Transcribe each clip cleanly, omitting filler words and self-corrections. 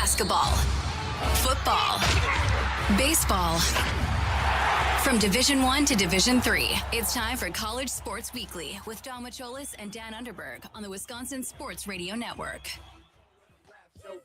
Basketball, football, baseball. From Division I to Division III, it's time for College Sports Weekly with Don Macholis and Dan Underberg on the Wisconsin Sports Radio Network. I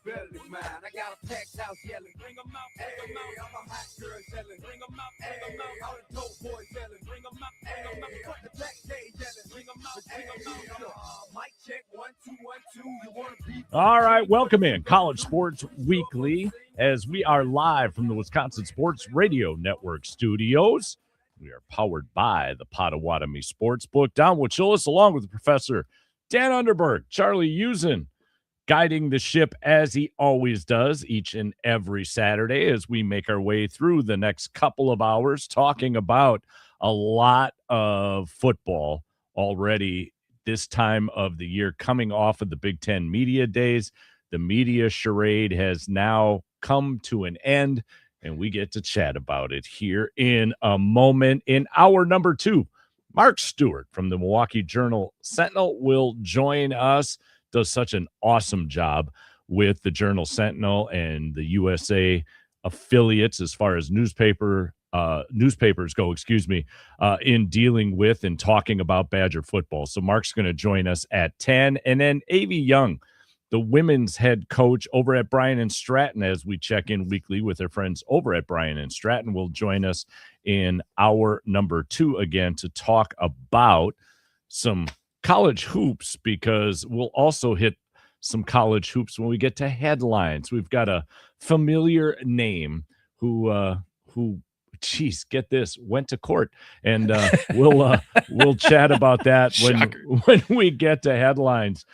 got a packed house yelling, bring them out, bring them out. I'm a hot girl yelling, bring them out, bring them out. All the dope boys yelling, bring them out, bring them out. Cut the black day yelling, bring them out, bring them out. Mic check, 1 2 1 2. You want to be? All right, welcome in College Sports Weekly as we are live from the Wisconsin Sports Radio Network studios. We are powered by the Potawatomi Sportsbook. Don Wachilis along with Professor Dan Underberg, Charlie Usen, guiding the ship as he always does each and every Saturday as we make our way through the next couple of hours talking about a lot of football already this time of the year, coming off of the Big Ten Media Days. The media charade has now come to an end, and we get to chat about it here in a moment. In hour number 2, Mark Stewart from the Milwaukee Journal-Sentinel will join us. Does such an awesome job with the Journal-Sentinel and the USA affiliates as far as newspapers go, in dealing with and talking about Badger football. So Mark's going to join us at 10. And then Avi Young, the women's head coach over at Bryan and Stratton, as we check in weekly with our friends over at Bryan and Stratton, will join us in hour number 2 again to talk about some college hoops, because we'll also hit some college hoops when we get to headlines. We've got a familiar name who geez, get this, went to court, and we'll chat about that when we get to headlines.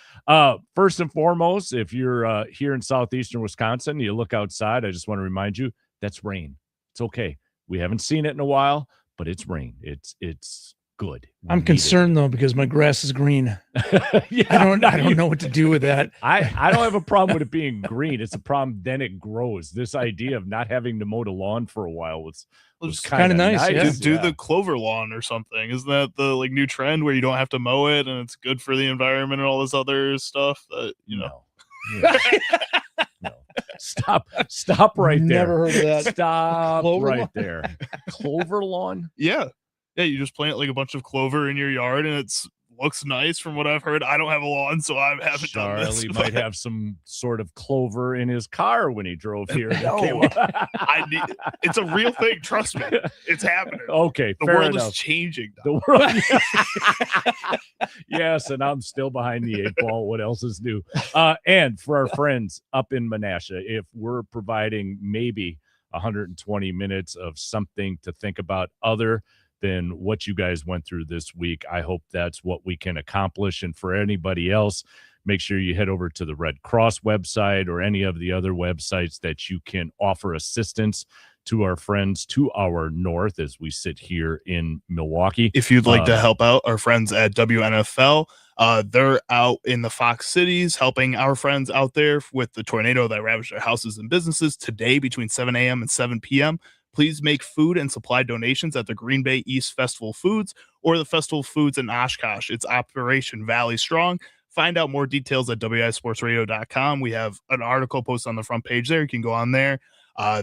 First and foremost, if you're here in southeastern Wisconsin, you look outside, I just want to remind you that's rain. It's okay. We haven't seen it in a while, but it's rain. It's good. I'm concerned though, because my grass is green. Yeah, I don't know what to do with that. I don't have a problem with it being green. It's a problem then it grows. This idea of not having to mow the lawn for a while was kind of nice. Yeah. Do the clover lawn or something. Isn't that the new trend where you don't have to mow it and it's good for the environment and all this other stuff that No. Stop right there. Never heard of that. Stop Clover right lawn? there. Clover lawn? Yeah, you just plant like a bunch of clover in your yard and it's looks nice from what I've heard. I don't have a lawn, so I haven't done this. Charlie might have some sort of clover in his car when he drove here. It's a real thing. Trust me, it's happening. Okay, the fair world enough. is changing. The world, yes, and I'm still behind the 8 ball. What else is new? And for our friends up in Menasha, if we're providing maybe 120 minutes of something to think about other than what you guys went through this week, I hope that's what we can accomplish. And for anybody else, make sure you head over to the Red Cross website or any of the other websites that you can offer assistance to our friends to our north as we sit here in Milwaukee. If you'd like to help out our friends at WNFL, they're out in the Fox cities helping our friends out there with the tornado that ravaged their houses and businesses today between 7 a.m. and 7 p.m. Please make food and supply donations at the Green Bay East Festival Foods or the Festival Foods in Oshkosh. It's Operation Valley Strong. Find out more details at wisportsradio.com. We have an article posted on the front page there. You can go on there.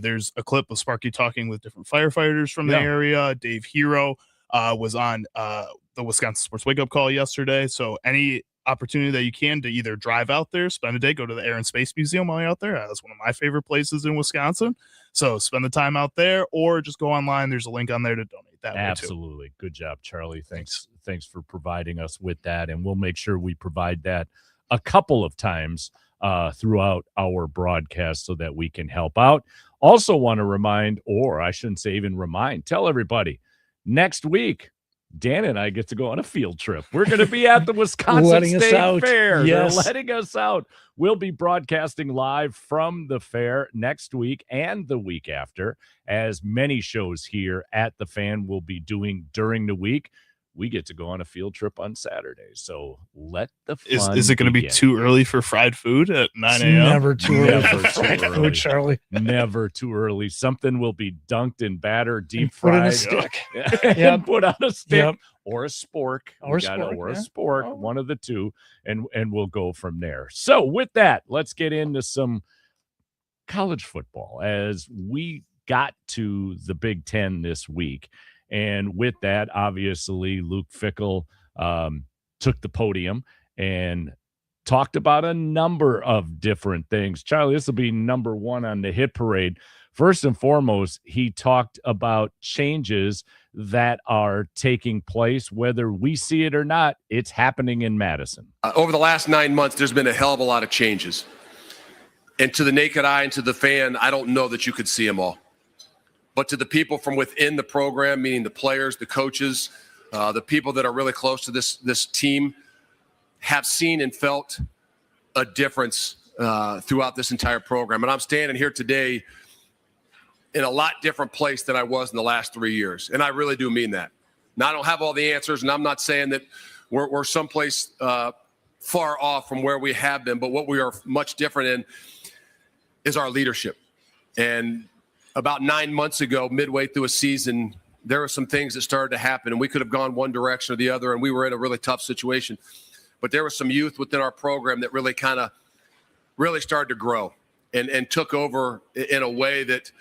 There's a clip of Sparky talking with different firefighters from the area. Dave Hero was on the Wisconsin Sports Wake Up Call yesterday. So any opportunity that you can to either drive out there, spend a day, go to the Air and Space Museum while you're out there. That's one of my favorite places in Wisconsin. So spend the time out there or just go online. There's a link on there to donate that. Absolutely. Way too. Good job, Charlie. Thanks for providing us with that. And we'll make sure we provide that a couple of times throughout our broadcast so that we can help out. Also want to remind, or I shouldn't say even remind, tell everybody next week, Dan and I get to go on a field trip. We're going to be at the Wisconsin State Fair. Yes. They're letting us out. We'll be broadcasting live from the fair next week and the week after, as many shows here at the Fan will be doing during the week. We get to go on a field trip on Saturday. So let the fun Is it going to be too early for fried food at 9 a.m.? Never too early Never for too fried early. food, Charlie. Never too early. Something will be dunked in batter, deep Put in fried. a stick. And put on a stick. Yep. Or a spork. Or a a spork, spork, one of the two, and we'll go from there. So with that, let's get into some college football as we got to the Big Ten this week. And with that, obviously, Luke Fickell took the podium and talked about a number of different things. Charlie, this will be number one on the hit parade. First and foremost, he talked about changes that are taking place, whether we see it or not. It's happening in Madison. Over the last 9 months, there's been a hell of a lot of changes. And to the naked eye and to the fan, I don't know that you could see them all. But to the people from within the program, meaning the players, the coaches, the people that are really close to this team, have seen and felt a difference throughout this entire program. And I'm standing here today in a lot different place than I was in the last 3 years. And I really do mean that. Now, I don't have all the answers, and I'm not saying that we're someplace far off from where we have been, but what we are much different in is our leadership. And about 9 months ago, midway through a season, there were some things that started to happen, and we could have gone one direction or the other, and we were in a really tough situation. But there was some youth within our program that really started to grow and took over in a way that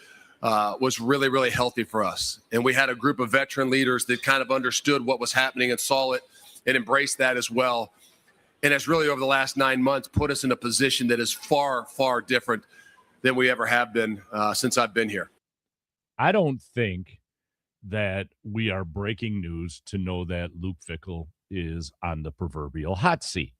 was really, really healthy for us. And we had a group of veteran leaders that kind of understood what was happening and saw it and embraced that as well. And it's really, over the last 9 months, put us in a position that is far, far different than we ever have been since I've been here. I don't think that we are breaking news to know that Luke Fickell is on the proverbial hot seat.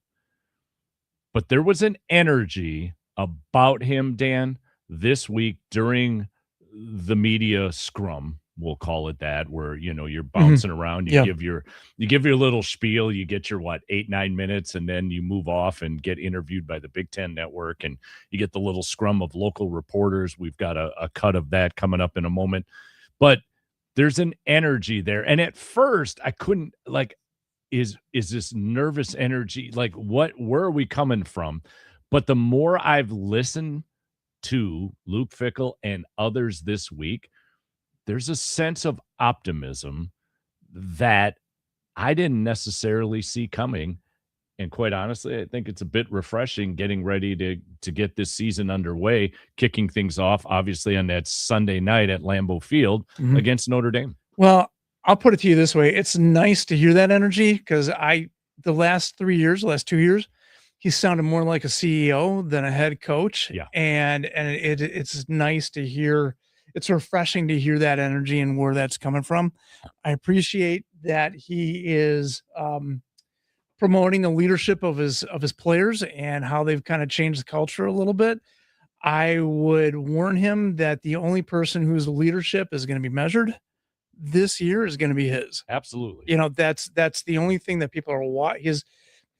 But there was an energy about him, Dan, this week during the media scrum, we'll call it that, where, you're bouncing around, you give your little spiel, you get your 8-9 minutes, and then you move off and get interviewed by the Big Ten Network, and you get the little scrum of local reporters. We've got a cut of that coming up in a moment. But there's an energy there. And at first I couldn't, is this nervous energy? Where are we coming from? But the more I've listened to Luke Fickell and others this week, there's a sense of optimism that I didn't necessarily see coming. And quite honestly, I think it's a bit refreshing getting ready to get this season underway, kicking things off, obviously, on that Sunday night at Lambeau Field against Notre Dame. Well, I'll put it to you this way. It's nice to hear that energy, because the last 2 years, he sounded more like a CEO than a head coach. Yeah. And it's nice to hear. It's refreshing to hear that energy and where that's coming from. I appreciate that he is promoting the leadership of his players and how they've kind of changed the culture a little bit. I would warn him that the only person whose leadership is going to be measured this year is going to be his. Absolutely. That's the only thing that people are watching.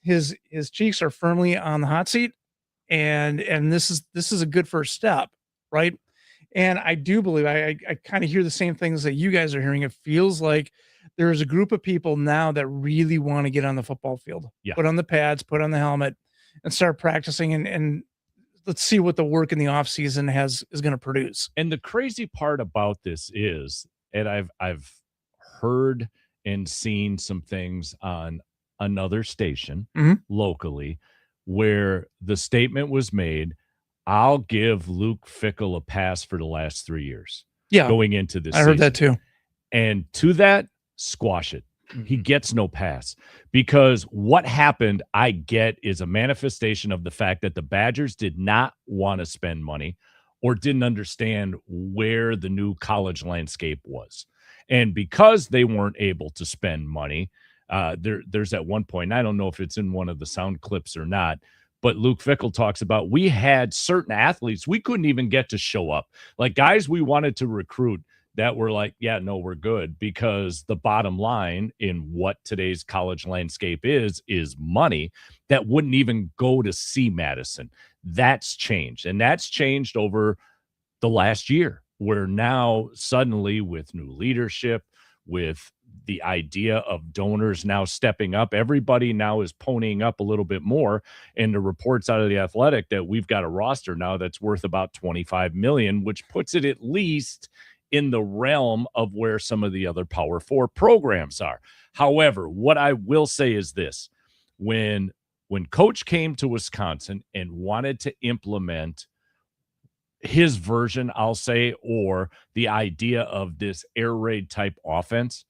His cheeks are firmly on the hot seat, and this is a good first step, right? And I do believe I kind of hear the same things that you guys are hearing. It feels like there's a group of people now that really want to get on the football field, put on the pads, put on the helmet, and start practicing. And let's see what the work in the off season is going to produce. And the crazy part about this is, and I've heard and seen some things on another station locally where the statement was made, I'll give Luke Fickell a pass for the last 3 years. Yeah. Going into this I heard that too. And to that, squash it. He gets no pass, because what happened, I get, is a manifestation of the fact that the Badgers did not want to spend money or didn't understand where the new college landscape was. And because they weren't able to spend money, there's at one point, I don't know if it's in one of the sound clips or not, but Luke Fickell talks about, we had certain athletes we couldn't even get to show up, like guys we wanted to recruit that were like, yeah, no, we're good, because the bottom line in what today's college landscape is money, that wouldn't even go to see Madison. That's changed. And that's changed over the last year, where now suddenly, with new leadership, with the idea of donors now stepping up, everybody now is ponying up a little bit more. And the reports out of the Athletic that we've got a roster now that's worth about $25 million, which puts it at least in the realm of where some of the other Power 4 programs are. However, what I will say is this: when Coach came to Wisconsin and wanted to implement his version, I'll say, or the idea of this air raid type offense,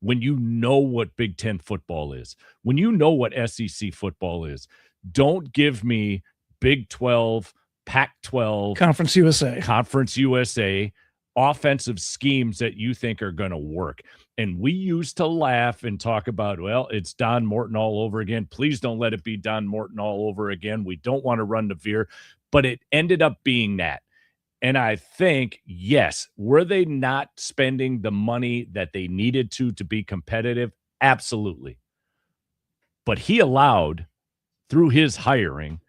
when you know what Big Ten football is, when you know what SEC football is, don't give me Big 12, Pac-12, Conference USA offensive schemes that you think are going to work. And we used to laugh and talk about, well, it's Don Morton all over again. Please don't let it be Don Morton all over again. We don't want to run the veer. But it ended up being that. And I think, yes, were they not spending the money that they needed to be competitive? Absolutely. But he allowed, through his hiring,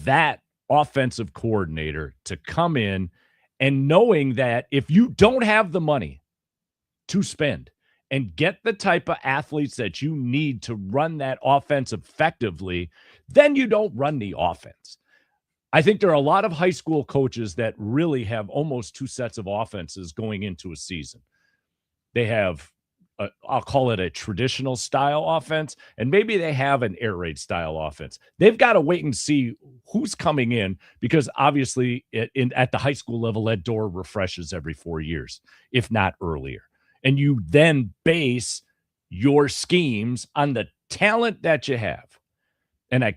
that offensive coordinator to come in, and knowing that if you don't have the money to spend and get the type of athletes that you need to run that offense effectively, then you don't run the offense. I think there are a lot of high school coaches that really have almost two sets of offenses going into a season. They have, I'll call it a traditional style offense, and maybe they have an air raid style offense. They've got to wait and see who's coming in, because obviously at the high school level, that door refreshes every 4 years, if not earlier. And you then base your schemes on the talent that you have. And I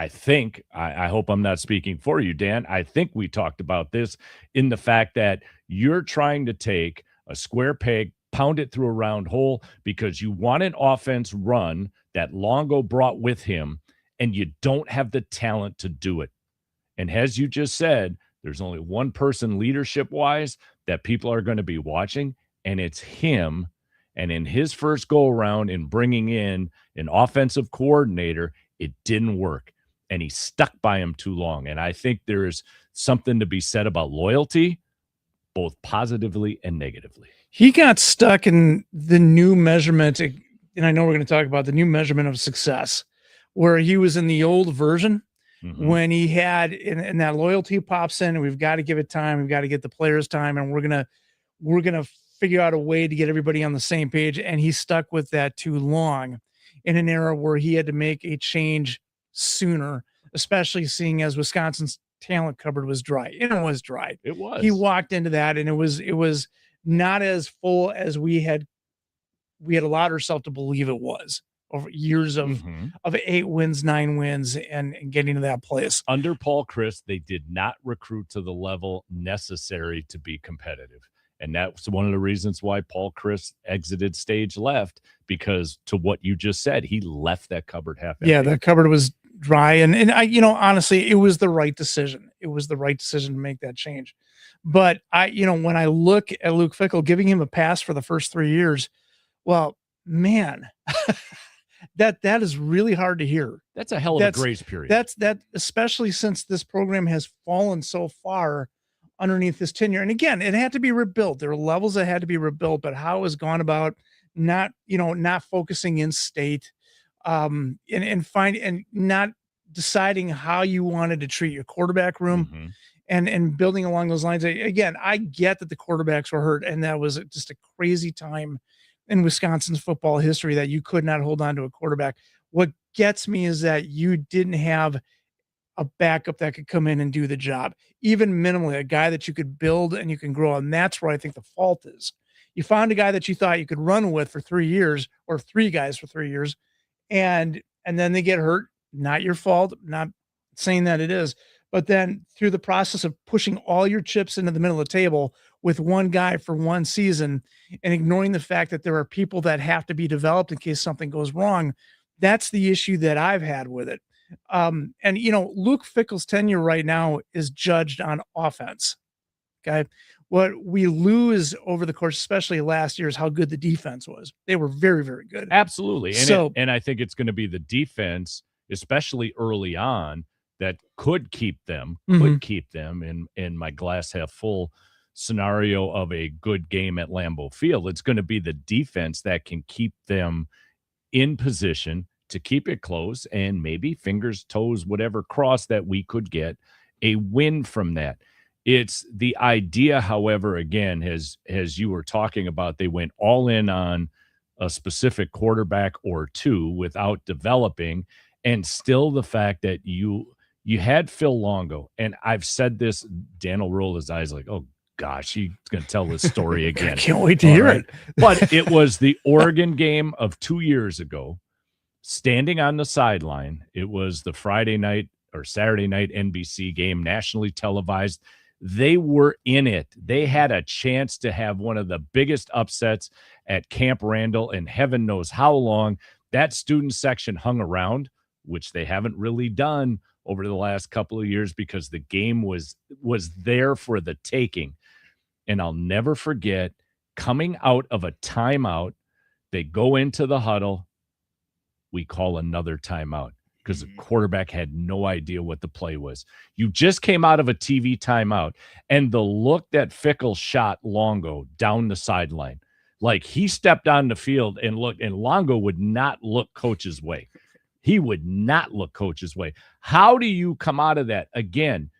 think, I hope I'm not speaking for you, Dan, I think we talked about this in the fact that you're trying to take a square peg, pound it through a round hole, because you want an offense run that Longo brought with him, and you don't have the talent to do it. And as you just said, there's only one person leadership-wise that people are going to be watching, and it's him. And in his first go-around in bringing in an offensive coordinator, it didn't work. And he stuck by him too long. And I think there's something to be said about loyalty, both positively and negatively. He got stuck in the new measurement, and I know we're going to talk about the new measurement of success, where he was in the old version when he had, and that loyalty pops in, and we've got to give it time. We've got to get the players time, and we're going to figure out a way to get everybody on the same page. And he stuck with that too long in an era where he had to make a change sooner, especially seeing as Wisconsin's talent cupboard was dry. And it was dry. It was. He walked into that, and it was not as full as we had allowed ourselves to believe it was over years of 8 wins, 9 wins, and getting to that place. Under Paul Chryst, they did not recruit to the level necessary to be competitive. And that's one of the reasons why Paul Chryst exited stage left, because to what you just said, he left that cupboard half empty. Yeah, that cupboard was dry. And I, honestly, it was the right decision. It was the right decision to make that change. But when I look at Luke Fickell, giving him a pass for the first 3 years, well, man, that is really hard to hear. That's a hell of a grace period. That's especially since this program has fallen so far underneath this tenure. And again, it had to be rebuilt. There are levels that had to be rebuilt, but how it was gone about not focusing in state, and not deciding how you wanted to treat your quarterback room and building along those lines. Again, I get that the quarterbacks were hurt, and that was just a crazy time in Wisconsin's football history that you could not hold on to a quarterback. What gets me is that you didn't have a backup that could come in and do the job, even minimally, a guy that you could build and you can grow. And that's where I think the fault is. You found a guy that you thought you could run with for 3 years, or 3 guys for 3 years, and then they get hurt. Not your fault. Not saying that it is, but then through the process of pushing all your chips into the middle of the table with one guy for one season and ignoring the fact that there are people that have to be developed in case something goes wrong, that's the issue that I've had with it. Luke Fickell's tenure right now is judged on offense. Okay. What we lose over the course, especially last year, is how good the defense was. They were very, very good. Absolutely. And I think it's going to be the defense, especially early on, that could keep them in my glass half full scenario of a good game at Lambeau Field. It's going to be the defense that can keep them in position to keep it close, and maybe fingers, toes, whatever cross that we could get a win from that. It's the idea, however, again, as you were talking about, they went all in on a specific quarterback or two without developing, and still the fact that you You had Phil Longo, and I've said this, Dan will roll his eyes like, oh, gosh, he's going to tell this story I again. can't wait to All hear right. it. But it was the Oregon game of 2 years ago, standing on the sideline. It was the Friday night or Saturday night NBC game, nationally televised. They were in it. They had a chance to have one of the biggest upsets at Camp Randall in heaven knows how long. That student section hung around, which they haven't really done over the last couple of years because the game was there for the taking. And I'll never forget coming out of a timeout, they go into the huddle. We call another timeout because the quarterback had no idea what the play was. You just came out of a TV timeout, and the look that Fickell shot Longo down the sideline, like he stepped on the field and looked, and Longo would not look coach's way. He would not look coach's way. How do you come out of that? Again,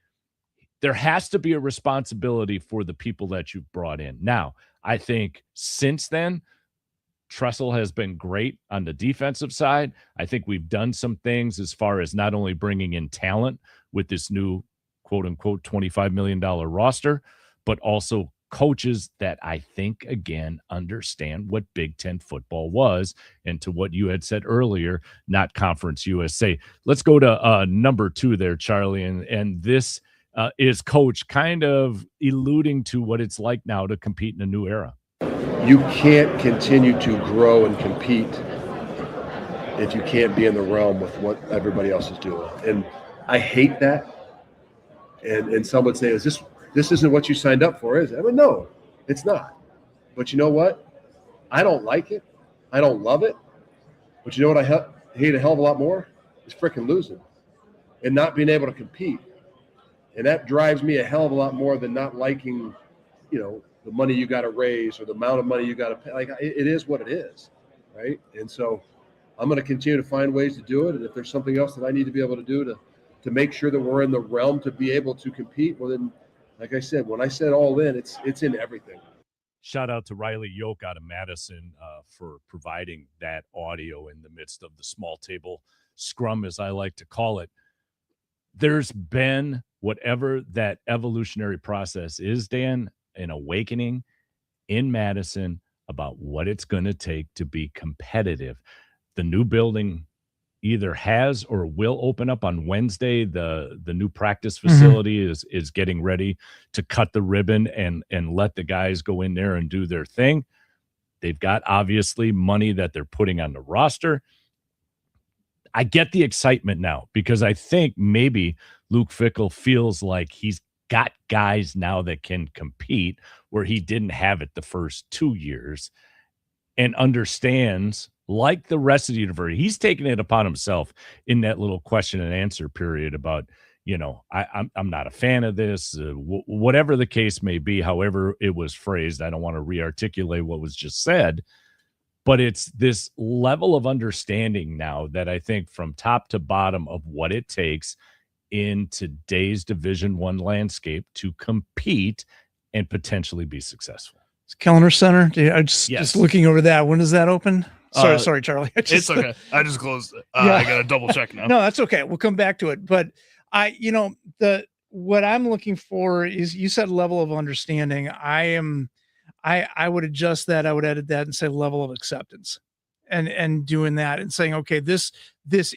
there has to be a responsibility for the people that you've brought in. Now, I think since then, Tressel has been great on the defensive side. I think we've done some things as far as not only bringing in talent with this new quote-unquote $25 million roster, but also coaches that I think, again, understand what Big Ten football was, and to what you had said earlier, not Conference USA. Let's go to number 2 there, Charlie, and this is Coach kind of alluding to what it's like now to compete in a new era. You can't continue to grow and compete if you can't be in the realm with what everybody else is doing. And I hate that. And some would say, this isn't what you signed up for, is it? I mean, no, it's not. But you know what? I don't like it. I don't love it. But you know what I hate a hell of a lot more? Is freaking losing and not being able to compete. And that drives me a hell of a lot more than not liking, the money you got to raise or the amount of money you got to pay. Like, it is what it is, right? And so I'm going to continue to find ways to do it. And if there's something else that I need to be able to do to make sure that we're in the realm to be able to compete, well, then, like I said, when I said all in, it's in everything. Shout out to Riley Yoke out of Madison for providing that audio in the midst of the small table scrum, as I like to call it. There's been, whatever that evolutionary process is, Dan, an awakening in Madison about what it's going to take to be competitive. The new building either has or will open up on Wednesday. The new practice facility is getting ready to cut the ribbon and let the guys go in there and do their thing. They've got obviously money that they're putting on the roster. I get the excitement now because I think maybe Luke Fickell feels like he's got guys now that can compete where he didn't have it the first 2 years, and understands, like the rest of the university, he's taking it upon himself in that little question and answer period about, I'm not a fan of this, whatever the case may be, however it was phrased. I don't want to re-articulate what was just said, but it's this level of understanding now that I think from top to bottom of what it takes in today's Division I landscape to compete and potentially be successful. Kellner Center. Just looking over that. When does that open? Sorry, Charlie. It's okay. I just closed it. I got to double check now. No, that's okay. We'll come back to it. But what I'm looking for is, you said level of understanding. I would adjust that. I would edit that and say level of acceptance, and doing that and saying, okay, this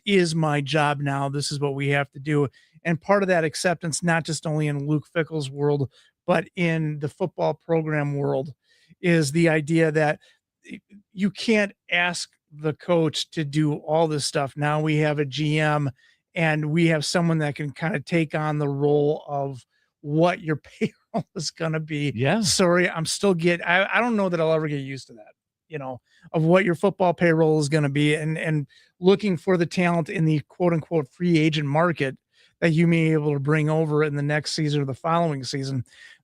is my job now. This is what we have to do. And part of that acceptance, not just only in Luke Fickell's world, but in the football program world, is the idea that you can't ask the coach to do all this stuff. Now we have a GM and we have someone that can kind of take on the role of what your payroll is going to be. Yeah. Sorry, I don't know that I'll ever get used to that, of what your football payroll is going to be, and looking for the talent in the quote unquote free agent market that you may be able to bring over in the next season or the following season.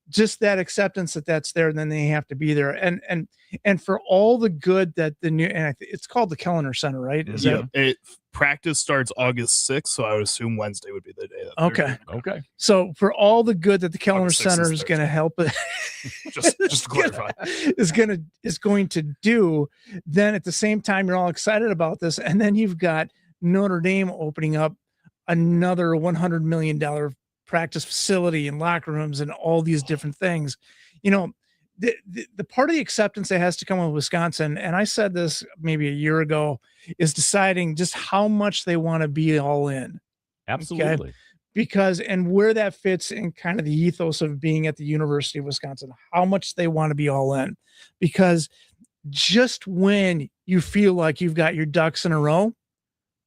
Just that acceptance that's there, and then they have to be there. And for all the good that the new, and it's called the Kellner Center, right? Practice starts August 6th, so I would assume Wednesday would be the day. Okay. So for all the good that the Kellner Center is going to help it, just to clarify, is going to do, then at the same time you're all excited about this, and then you've got Notre Dame opening up another $100 million practice facility and locker rooms and all these different things. The part of the acceptance that has to come with Wisconsin, and I said this maybe a year ago, is deciding just how much they want to be all in. Absolutely. Because, and where that fits in kind of the ethos of being at the University of Wisconsin, how much they want to be all in. Because just when you feel like you've got your ducks in a row,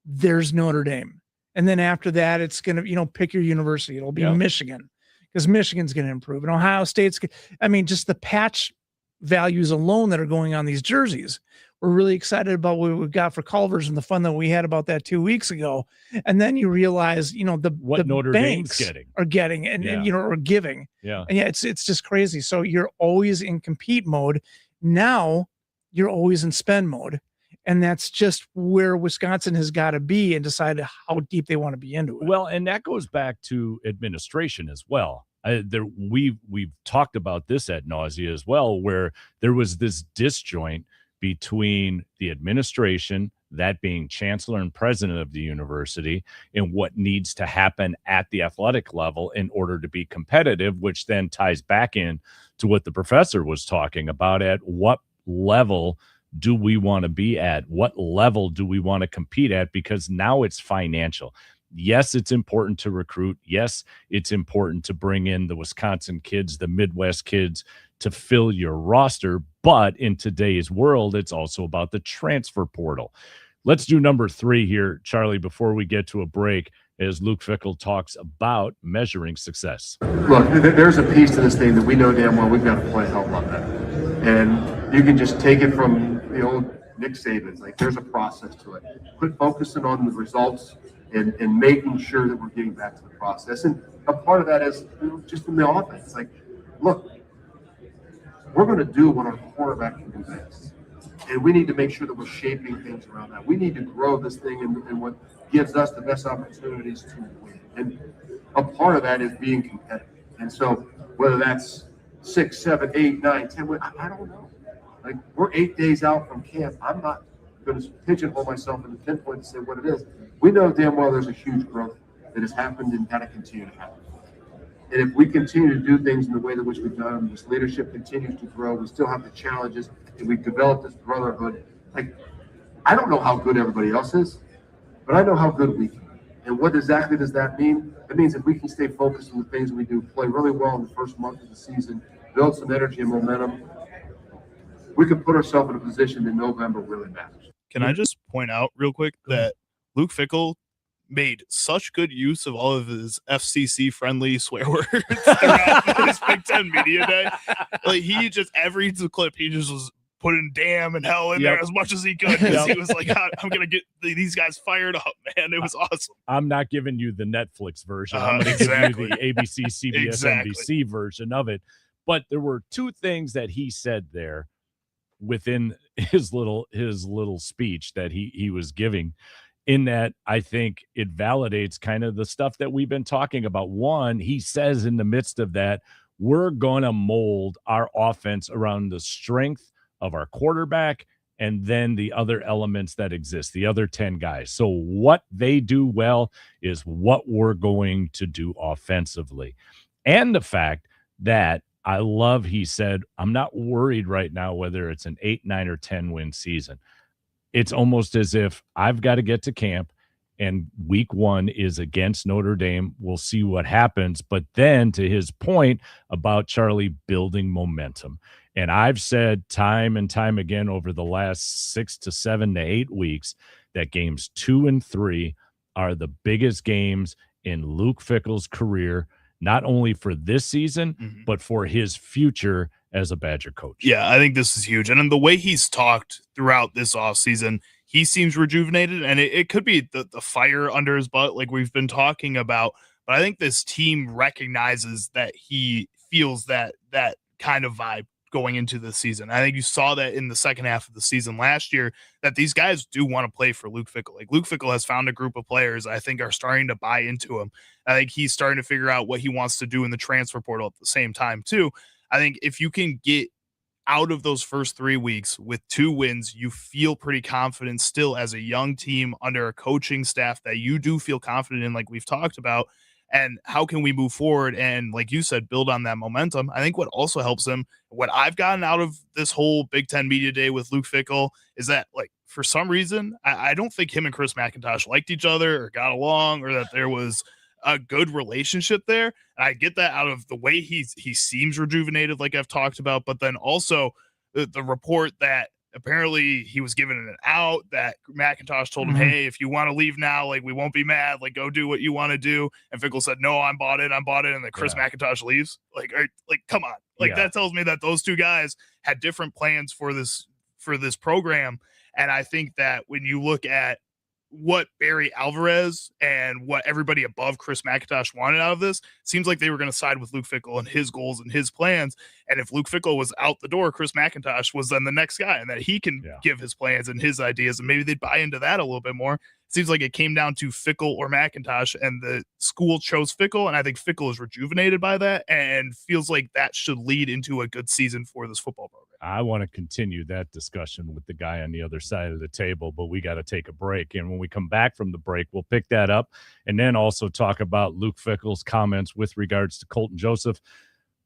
there's Notre Dame. And then after that, it's going to, pick your university. It'll be Michigan, because Michigan's going to improve. And Ohio State's, just the patch values alone that are going on these jerseys. We're really excited about what we've got for Culver's and the fun that we had about that 2 weeks ago. And then you realize, what the Notre banks Dame's are getting and or giving. Yeah. And it's just crazy. So you're always in compete mode. Now you're always in spend mode. And that's just where Wisconsin has got to be and decide how deep they want to be into it. Well, and that goes back to administration as well. We've talked about this ad nausea as well, where there was this disjoint between the administration, that being chancellor and president of the university, and what needs to happen at the athletic level in order to be competitive, which then ties back in to what the professor was talking about. At what level do we want to be at? What level do we want to compete at? Because now it's financial. Yes, it's important to recruit. Yes, it's important to bring in the Wisconsin kids, the Midwest kids, to fill your roster. But in today's world, it's also about the transfer portal. Let's do number 3 here, Charlie, before we get to a break, as Luke Fickell talks about measuring success. Look, there's a piece to this thing that we know damn well we've got to play a hell of a lot better. And you can just take it from the old Nick Saban's. Like, there's a process to it. Quit focusing on the results and making sure that we're getting back to the process. And a part of that is just in the offense. Like, look, we're going to do what our quarterback can do best. And we need to make sure that we're shaping things around that. We need to grow this thing in what gives us the best opportunities to win. And a part of that is being competitive. And so whether that's 6, 7, 8, 9, 10, I don't know. Like, we're 8 days out from camp. I'm not going to pigeonhole myself in the pinpoint to say what it is. We know damn well there's a huge growth that has happened and got to continue to happen. And if we continue to do things in the way that which we've done, this leadership continues to grow, we still have the challenges, and we've developed this brotherhood. Like, I don't know how good everybody else is, but I know how good we can be. And what exactly does that mean? It means if we can stay focused on the things we do, play really well in the first month of the season, build some energy and momentum, we can put ourselves in a position that November really matters. Can I just point out real quick that Luke Fickell made such good use of all of his FCC friendly swear words throughout his Big Ten Media Day. Like, he just, every clip, he just was putting damn and hell in there as much as he could. He was like, I'm going to get these guys fired up, man. It was awesome. I'm not giving you the Netflix version. I'm going to give you the ABC, CBS, NBC version of it. But there were 2 things that he said there within his little speech that he was giving, in that I think it validates kind of the stuff that we've been talking about. One, he says in the midst of that, we're going to mold our offense around the strength of our quarterback and then the other elements that exist, the other 10 guys. So what they do well is what we're going to do offensively. And the fact that I love, he said, I'm not worried right now whether it's an 8, 9, or 10 win season. It's almost as if I've got to get to camp and week 1 is against Notre Dame. We'll see what happens. But then, to his point about Charlie building momentum, and I've said time and time again over the last 6 to 7 to 8 weeks that games 2 and 3 are the biggest games in Luke Fickell's career, not only for this season, but for his future as a Badger coach. Yeah, I think this is huge. And in the way he's talked throughout this offseason, he seems rejuvenated, and it could be the fire under his butt like we've been talking about. But I think this team recognizes that he feels that kind of vibe going into the season. I think you saw that in the second half of the season last year, that these guys do want to play for Luke Fickell. Like, Luke Fickell has found a group of players I think are starting to buy into him. I think he's starting to figure out what he wants to do in the transfer portal at the same time too. I think if you can get out of those first 3 weeks with 2 wins, you feel pretty confident still as a young team under a coaching staff that you do feel confident in, like we've talked about. And how can we move forward and, like you said, build on that momentum? I think what also helps them, what I've gotten out of this whole Big Ten Media Day with Luke Fickell is that, like, for some reason, I don't think him and Chris McIntosh liked each other or got along or that there was a good relationship there. And I get that out of the way he seems rejuvenated, like I've talked about, but then also the report that apparently he was given an out, that McIntosh told him, Mhm. hey, if you want to leave now, like, we won't be mad, like, go do what you want to do. And Fickle said, no, I'm bought in. And then Chris Yeah. McIntosh leaves. Like, come on. Like, Yeah. that tells me that those two guys had different plans for this program. And I think that when you look at what Barry Alvarez and what everybody above Chris McIntosh wanted out of this, seems like they were going to side with Luke Fickell and his goals and his plans. And if Luke Fickell was out the door, Chris McIntosh was then the next guy, and that he can Yeah. give his plans and his ideas, and maybe they'd buy into that a little bit more. Seems like it came down to Fickell or McIntosh, and the school chose Fickell, and I think Fickell is rejuvenated by that and feels like that should lead into a good season for this football program. I want to continue that discussion with the guy on the other side of the table, but we got to take a break. And when we come back from the break, we'll pick that up and then also talk about Luke Fickell's comments with regards to Colton Joseph,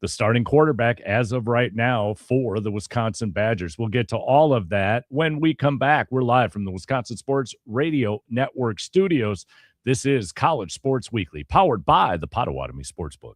the starting quarterback as of right now for the Wisconsin Badgers. We'll get to all of that when we come back. We're live from the Wisconsin Sports Radio Network studios. This is College Sports Weekly, powered by the Potawatomi Sportsbook.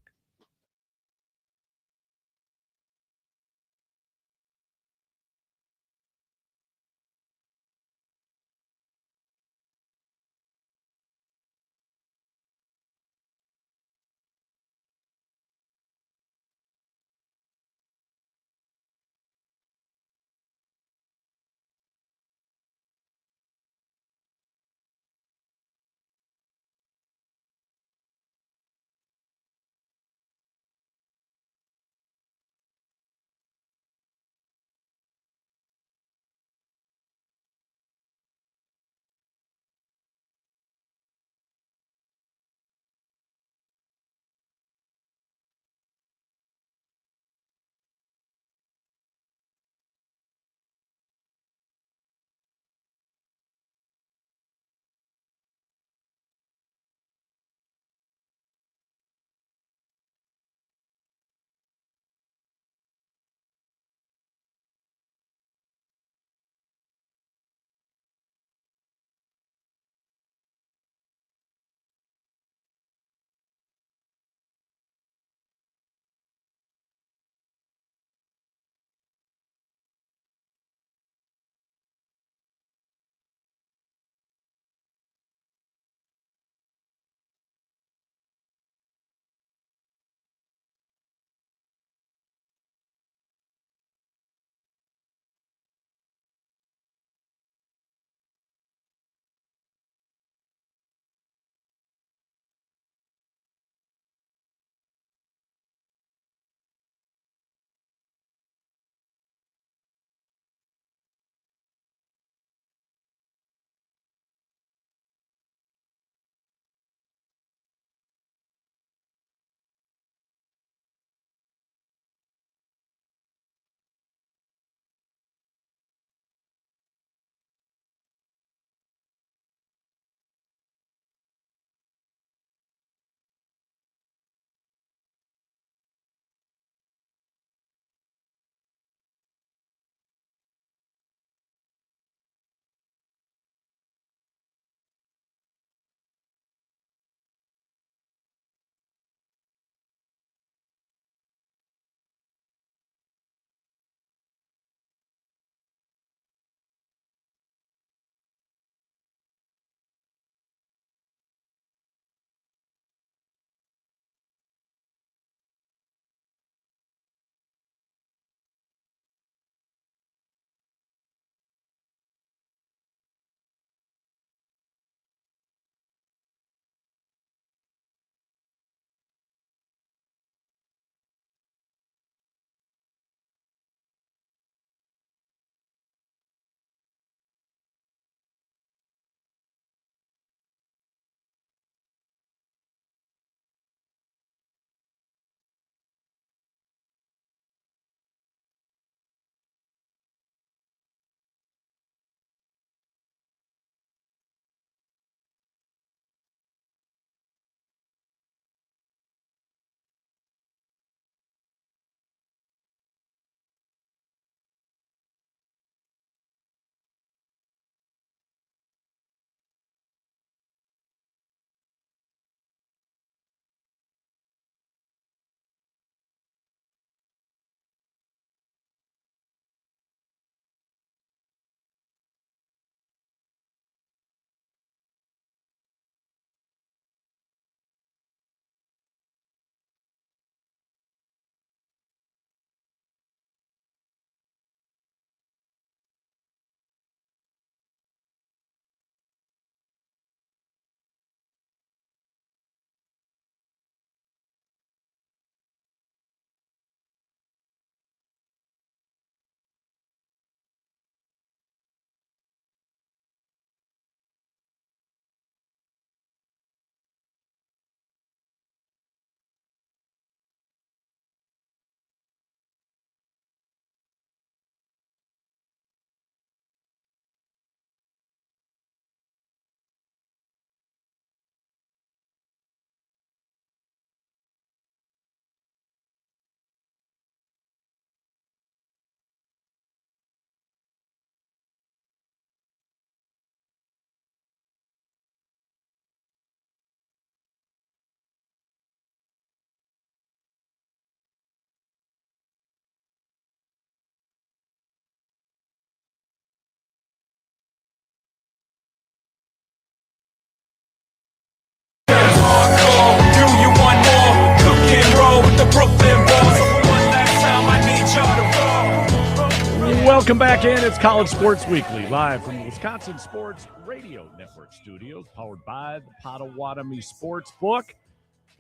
welcome back in. It's College Sports Weekly, live from the Wisconsin Sports Radio Network studios, powered by the Potawatomi Sportsbook.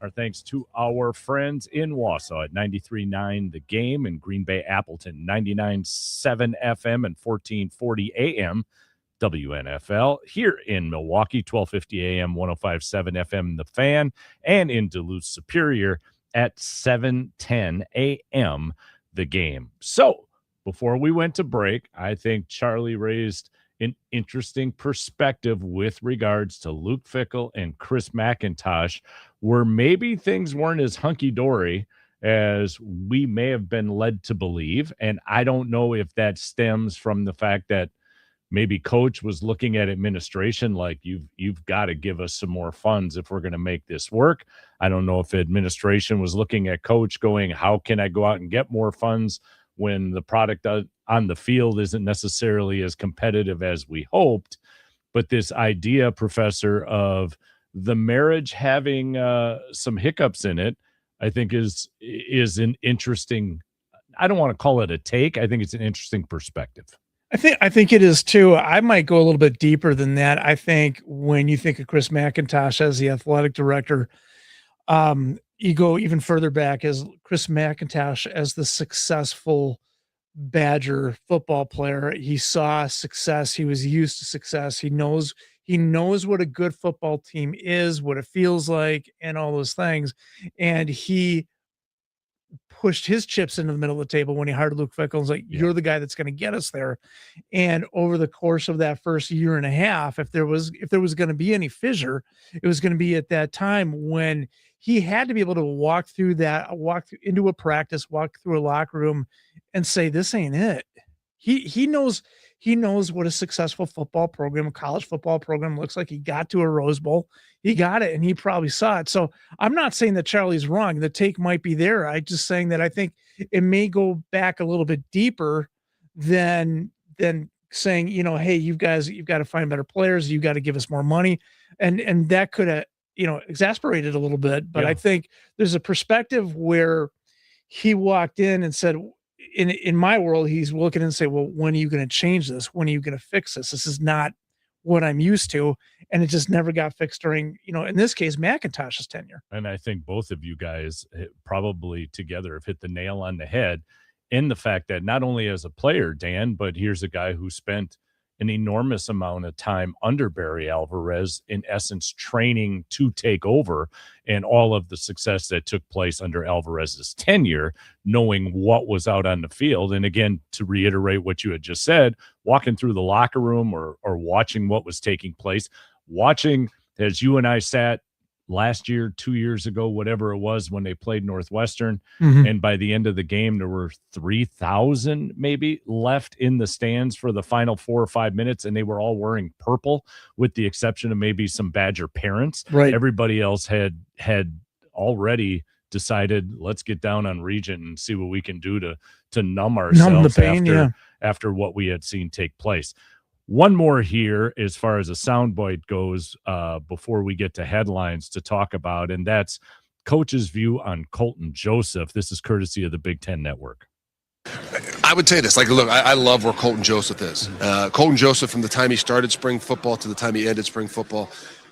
Our thanks to our friends in Wausau at 93.9 The Game, and Green Bay Appleton 99.7 FM and 1440 AM WNFL. Here in Milwaukee, 1250 AM, 105.7 FM The Fan, and in Duluth Superior at 7:10 AM The Game. So, before we went to break, I think Charlie raised an interesting perspective with regards to Luke Fickell and Chris McIntosh, where maybe things weren't as hunky-dory as we may have been led to believe. And I don't know if that stems from the fact that maybe coach was looking at administration like, you've got to give us some more funds if we're going to make this work. I don't know if administration was looking at coach going, how can I go out and get more funds when the product on the field isn't necessarily as competitive as we hoped. But this idea, Professor, of the marriage having some hiccups in it, I think is an interesting, I don't want to call it a take. I think it's an interesting perspective. I think it is too. I might go a little bit deeper than that. I think when you think of Chris McIntosh as the athletic director, you go even further back as Chris McIntosh as the successful Badger football player. He saw success. He was used to success. He knows what a good football team is, what it feels like, and all those things. And he pushed his chips into the middle of the table when he hired Luke Fickell. It's like, you're the guy that's going to get us there. And over the course of that first year and a half, if there was going to be any fissure, it was going to be at that time when he had to be able to walk through into a practice, walk through a locker room and say, this ain't it. He knows what a successful football program, a college football program looks like. He got to a Rose Bowl. He got it, and he probably saw it. So I'm not saying that Charlie's wrong. The take might be there. I'm just saying that I think it may go back a little bit deeper than saying, hey, you've got to find better players. You've got to give us more money. And that could have, exasperated a little bit. But I think there's a perspective where he walked in and said, in my world, he's looking and say, well, when are you going to change this? When are you going to fix this? This is not what I'm used to. And it just never got fixed during, in this case, McIntosh's tenure. And I think both of you guys probably together have hit the nail on the head in the fact that not only as a player, Dan, but here's a guy who spent an enormous amount of time under Barry Alvarez, in essence, training to take over, and all of the success that took place under Alvarez's tenure, knowing what was out on the field. And again, to reiterate what you had just said, walking through the locker room or watching what was taking place, watching as you and I sat last year, 2 years ago, whatever it was, when they played Northwestern. Mm-hmm. And by the end of the game, there were 3,000 maybe left in the stands for the final 4 or 5 minutes. And they were all wearing purple, with the exception of maybe some Badger parents. Right. Everybody else had already decided, let's get down on Regent and see what we can do to numb ourselves the pain, after what we had seen take place. One more here as far as a soundbite goes before we get to headlines to talk about, and that's coach's view on Colton Joseph. This is courtesy of the Big Ten Network. I would say this, look, I love where Colton Joseph is. Colton Joseph, from the time he started spring football to the time he ended spring football,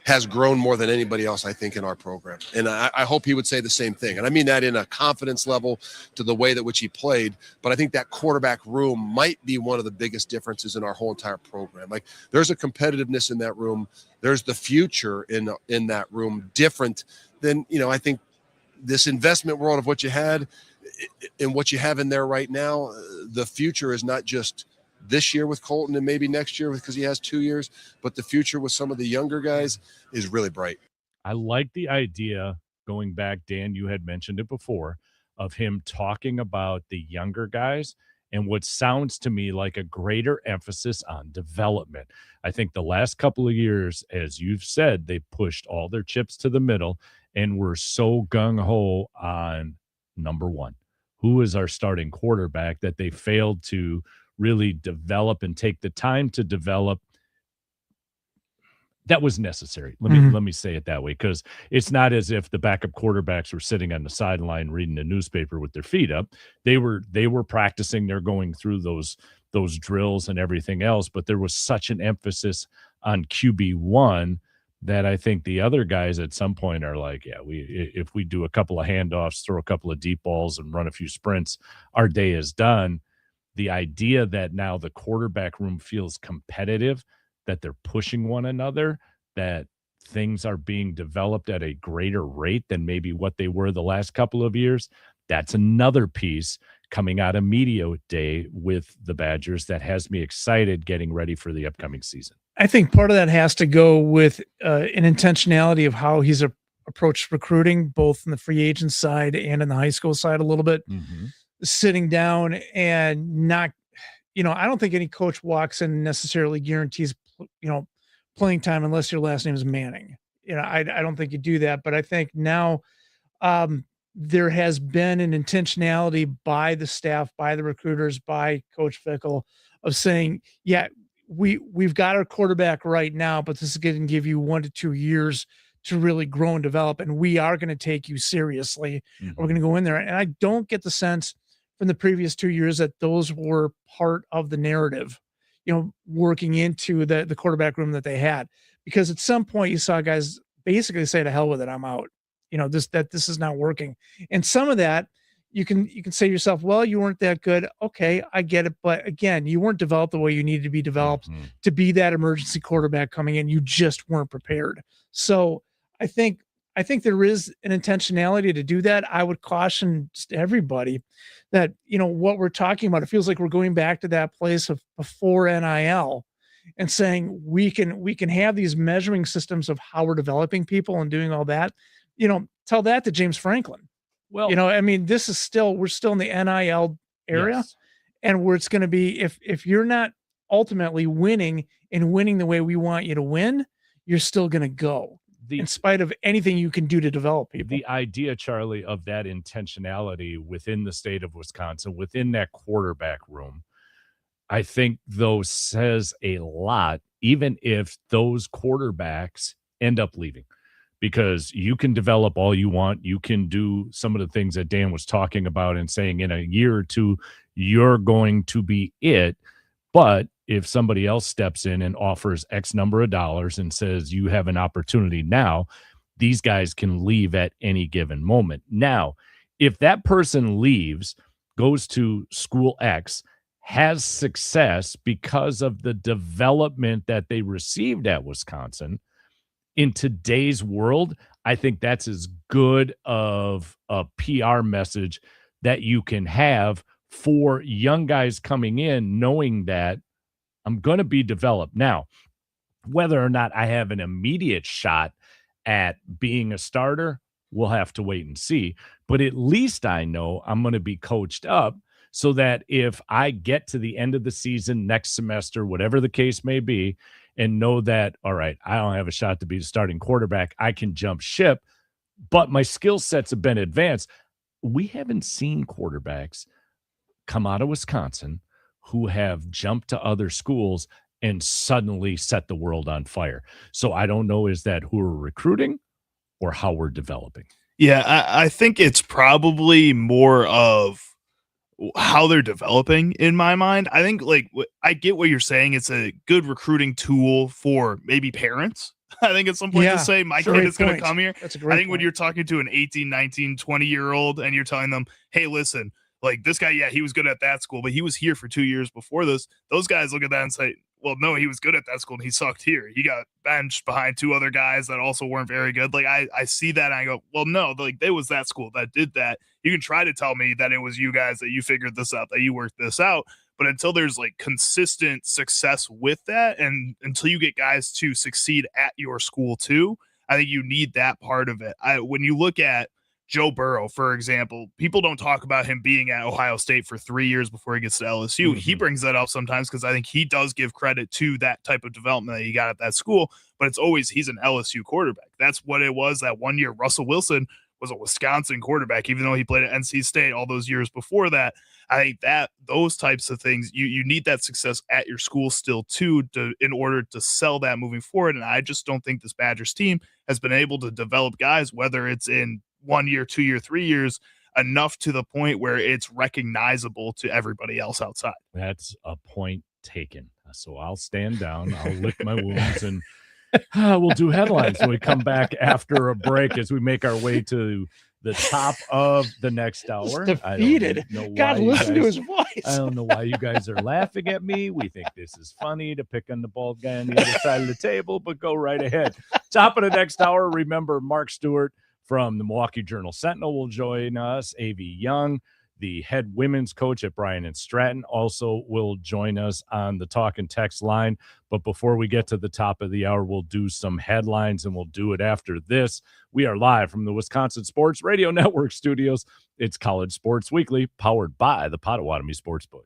has grown more than anybody else, I think, in our program. And I hope he would say the same thing. And I mean that in a confidence level to the way that which he played. But I think that quarterback room might be one of the biggest differences in our whole entire program. There's a competitiveness in that room. There's the future in that room, different than, I think this investment world of what you had and what you have in there right now. The future is not just this year with Colton and maybe next year because he has 2 years, but the future with some of the younger guys is really bright. I like the idea, going back, Dan, you had mentioned it before, of him talking about the younger guys and what sounds to me like a greater emphasis on development. I think the last couple of years, as you've said, they pushed all their chips to the middle and were so gung-ho on number one, who is our starting quarterback, that they failed to really develop and take the time to develop that was necessary. Let me say it that way, because it's not as if the backup quarterbacks were sitting on the sideline reading a newspaper with their feet up. They were practicing. They're going through those those drills and everything else. But there was such an emphasis on QB1 that I think the other guys at some point are like, yeah, if we do a couple of handoffs, throw a couple of deep balls and run a few sprints, our day is done. The idea that now the quarterback room feels competitive, that they're pushing one another, that things are being developed at a greater rate than maybe what they were the last couple of years. That's another piece coming out of media day with the Badgers that has me excited getting ready for the upcoming season. I think part of that has to go with an intentionality of how he's approached recruiting, both in the free agent side and in the high school side a little bit. Sitting down and not, I don't think any coach walks in and necessarily guarantees, playing time unless your last name is Manning. I don't think you do that, but I think now there has been an intentionality by the staff, by the recruiters, by Coach Fickell of saying, yeah, we've got our quarterback right now, but this is going to give you 1 to 2 years to really grow and develop. And we are going to take you seriously. We're going to go in there. And I don't get the sense from the previous 2 years that those were part of the narrative, working into the quarterback room that they had, because at some point you saw guys basically say, to hell with it, I'm out. This is not working. And some of that you can say to yourself, well, you weren't that good. Okay, I get it. But again, you weren't developed the way you needed to be developed to be that emergency quarterback coming in. You just weren't prepared. So I think there is an intentionality to do that. I would caution just everybody that, what we're talking about, it feels like we're going back to that place of before NIL and saying we can have these measuring systems of how we're developing people and doing all that. Tell that to James Franklin. Well, this is we're still in the NIL area, yes. And where it's going to be, if you're not ultimately winning and winning the way we want you to win, you're still going to go in spite of anything you can do to develop people. The idea, Charlie, of that intentionality within the state of Wisconsin, within that quarterback room, I think though says a lot, even if those quarterbacks end up leaving. Because you can develop all you want. You can do some of the things that Dan was talking about and saying in a year or two, you're going to be it. But if somebody else steps in and offers X number of dollars and says you have an opportunity now, these guys can leave at any given moment. Now, if that person leaves, goes to school X, has success because of the development that they received at Wisconsin, in today's world, I think that's as good of a PR message that you can have for young guys coming in, knowing that I'm going to be developed. Now, whether or not I have an immediate shot at being a starter, we'll have to wait and see. But at least I know I'm going to be coached up so that if I get to the end of the season next semester, whatever the case may be, and know that, all right, I don't have a shot to be the starting quarterback, I can jump ship, but my skill sets have been advanced. We haven't seen quarterbacks come out of Wisconsin who have jumped to other schools and suddenly set the world on fire. So I don't know, is that who we're recruiting or how we're developing? Yeah, I think it's probably more of how they're developing in my mind. I think I get what you're saying. It's a good recruiting tool for maybe parents. I think at some point to say my kid is going to come here. That's a great I think point. when you're talking to an 18, 19, 20-year-old and you're telling them, hey, listen, this guy, yeah, he was good at that school, but he was here for 2 years before this. Those guys look at that and say, well, no, he was good at that school and he sucked here. He got benched behind 2 other guys that also weren't very good. I see that and I go, well, no, it was that school that did that. You can try to tell me that it was you guys, that you figured this out, that you worked this out. But until there's consistent success with that, and until you get guys to succeed at your school too, I think you need that part of it. When you look at Joe Burrow, for example, people don't talk about him being at Ohio State for 3 years before he gets to LSU. Mm-hmm. He brings that up sometimes because I think he does give credit to that type of development that he got at that school, but it's always he's an LSU quarterback. That's what it was that 1 year. Russell Wilson was a Wisconsin quarterback, even though he played at NC State all those years before that. I think that those types of things, you need that success at your school still too, in order to sell that moving forward. And I just don't think this Badgers team has been able to develop guys, whether it's in 1 year, 2 year, 3 years. enough to the point where it's recognizable to everybody else outside. That's a point taken. So I'll stand down, I'll lick my wounds, and we'll do headlines when we come back after a break as we make our way to the top of the next hour. Defeated. God, listen to his voice. I don't know why you guys are laughing at me. We think this is funny to pick on the bald guy on the other side of the table, but go right ahead. Top of the next hour, remember Mark Stewart from the Milwaukee Journal Sentinel will join us. A.V. Young, the head women's coach at Bryan and Stratton, also will join us on the talk and text line. But before we get to the top of the hour, we'll do some headlines, and we'll do it after this. We are live from the Wisconsin Sports Radio Network studios. It's College Sports Weekly, powered by the Potawatomi Sportsbook.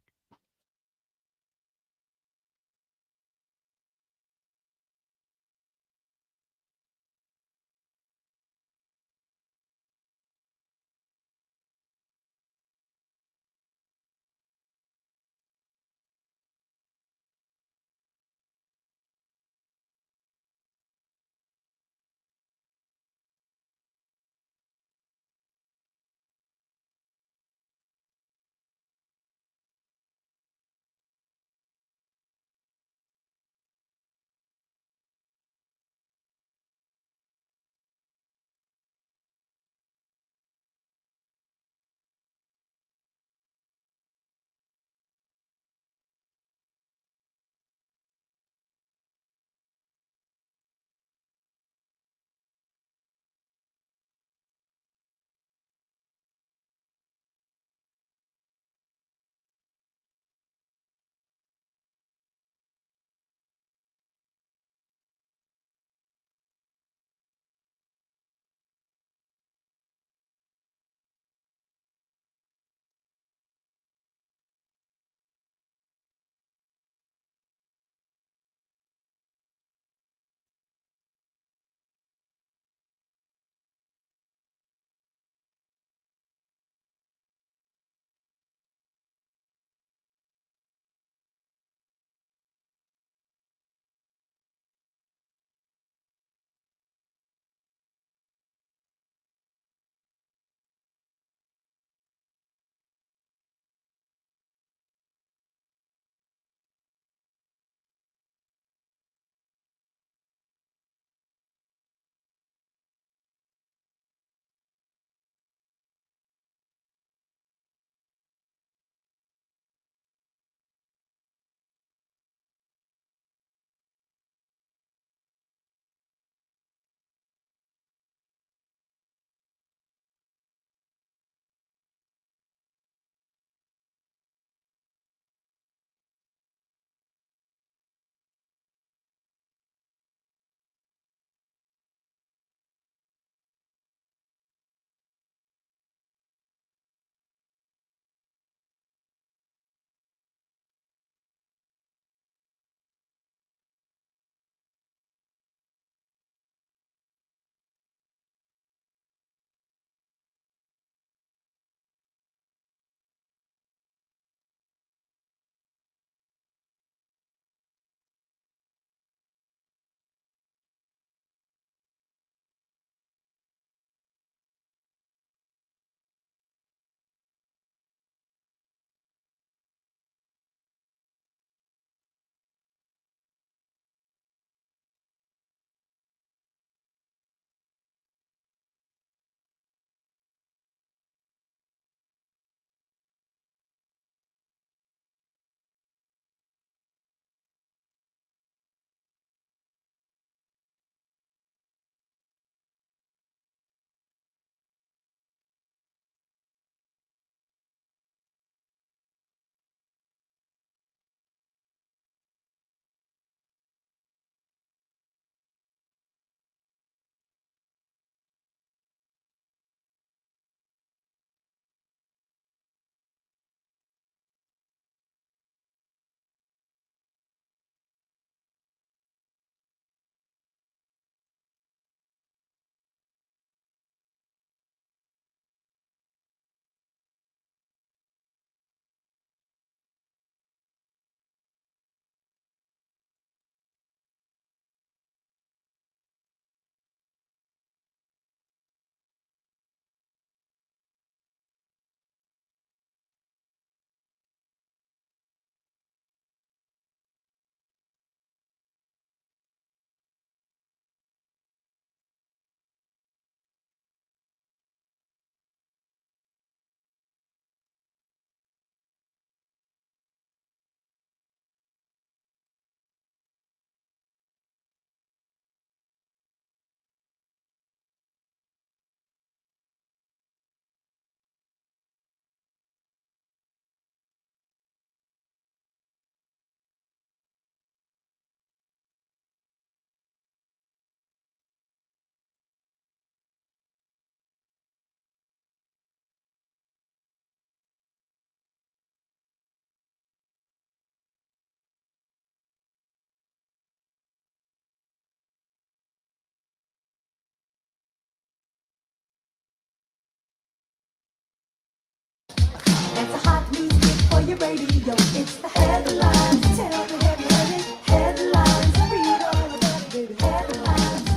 your radio. It's the headlines. Tell me, have you heard it? Headlines. Read all about it, baby. Headlines.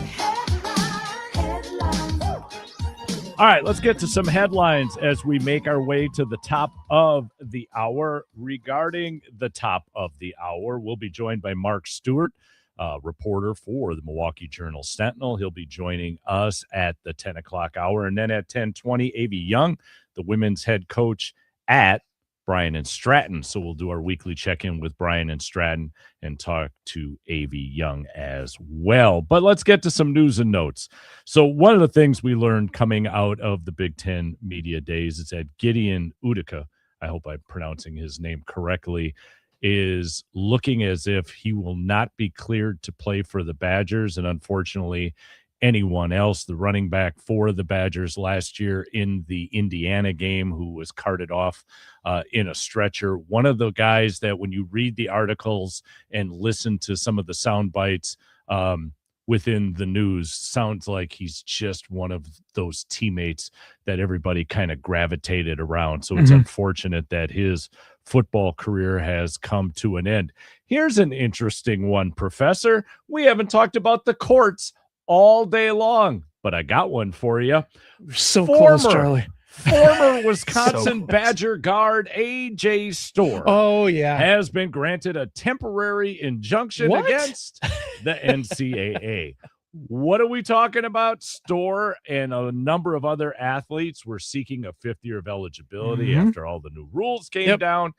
Headlines. All right, let's get to some headlines as we make our way to the top of the hour. Regarding the top of the hour, we'll be joined by Mark Stewart, reporter for the Milwaukee Journal-Sentinel. He'll be joining us at the 10 o'clock hour. And then at 10:20, A.V. Young, the women's head coach at Bryan and Stratton. So we'll do our weekly check-in with Bryan and Stratton and talk to A.V. Young as well. But let's get to some news and notes. So one of the things we learned coming out of the Big Ten media days is that Gideon Utica, I hope I'm pronouncing his name correctly, is looking as if he will not be cleared to play for the Badgers. And unfortunately, anyone else, the running back for the Badgers last year in the Indiana game, who was carted off in a stretcher. One of the guys that when you read the articles and listen to some of the sound bites within the news, sounds like he's just one of those teammates that everybody kind of gravitated around. So it's unfortunate that his football career has come to an end. Here's an interesting one, Professor. We haven't talked about the courts all day long, but I got one for you. So close, Charlie. Former Wisconsin Badger guard A.J. Storr Oh, yeah. has been granted a temporary injunction What? against the NCAA. What are we talking about? Storr and a number of other athletes were seeking a fifth year of eligibility after all the new rules came down.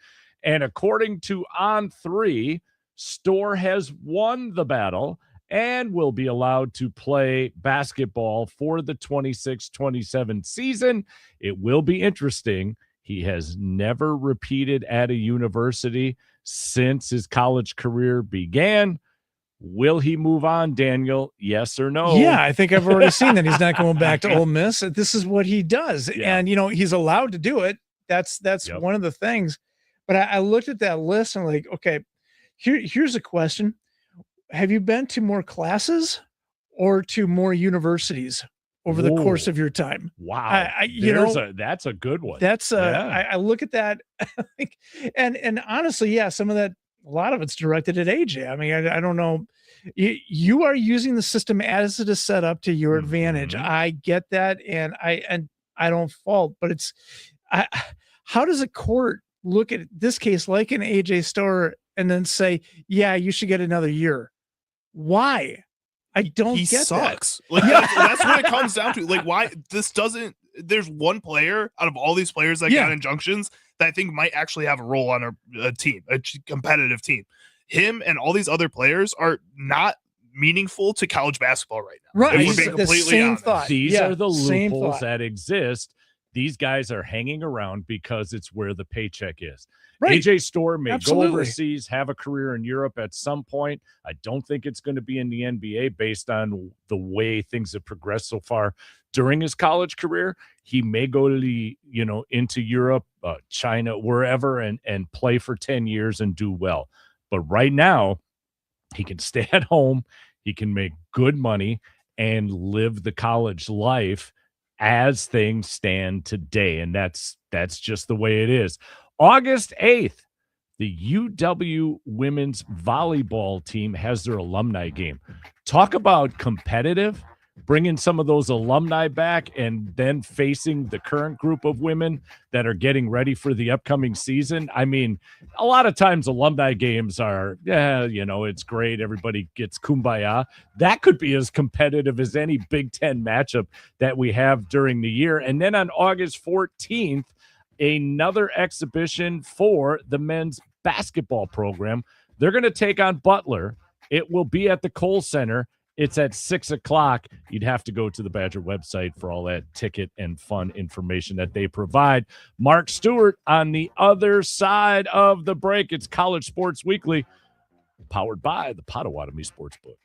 And according to On3, Storr has won the battle and will be allowed to play basketball for the 26-27 season. It will be interesting. He has never repeated at a university since his college career began. Will he move on, Daniel? Yes or no? Yeah, I think I've already seen that he's not going back to Ole Miss. This is what he does. Yeah. And, he's allowed to do it. That's Yep. one of the things. But I looked at that list and like, okay, here's a question. Have you been to more classes or to more universities over the course of your time? Wow. That's a good one. That's I look at that and honestly, yeah, some of that, a lot of it's directed at AJ. I mean, I don't know. You are using the system as it is set up to your advantage. I get that, and I don't fault, but it's how does a court look at this case like an AJ Storr and then say, yeah, you should get another year? Why? I don't He get sucks. that. Like that's what it comes down to. Like, why this doesn't? There's one player out of all these players that got injunctions that I think might actually have a role on a team, a competitive team. Him and all these other players are not meaningful to college basketball right now. Right. If we're being The completely same honest. thought. These Yeah, are the same loopholes thought. that exist. These guys are hanging around because it's where the paycheck is. Right. AJ Storr may Absolutely. go overseas, have a career in Europe at some point. I don't think it's going to be in the NBA based on the way things have progressed so far during his college career. He may go to the, into Europe, China, wherever, and play for 10 years and do well. But right now, he can stay at home. He can make good money and live the college life as things stand today. And that's just the way it is. August 8th, the UW women's volleyball team has their alumni game. Talk about competitive, bringing some of those alumni back and then facing the current group of women that are getting ready for the upcoming season. I mean, a lot of times alumni games are, it's great. Everybody gets kumbaya. That could be as competitive as any Big Ten matchup that we have during the year. And then on August 14th, another exhibition for the men's basketball program. They're going to take on Butler. It will be at the Kohl Center. It's at 6:00. You'd have to go to the Badger website for all that ticket and fun information that they provide. Mark Stewart on the other side of the break. It's College Sports Weekly, powered by the Potawatomi Sportsbook.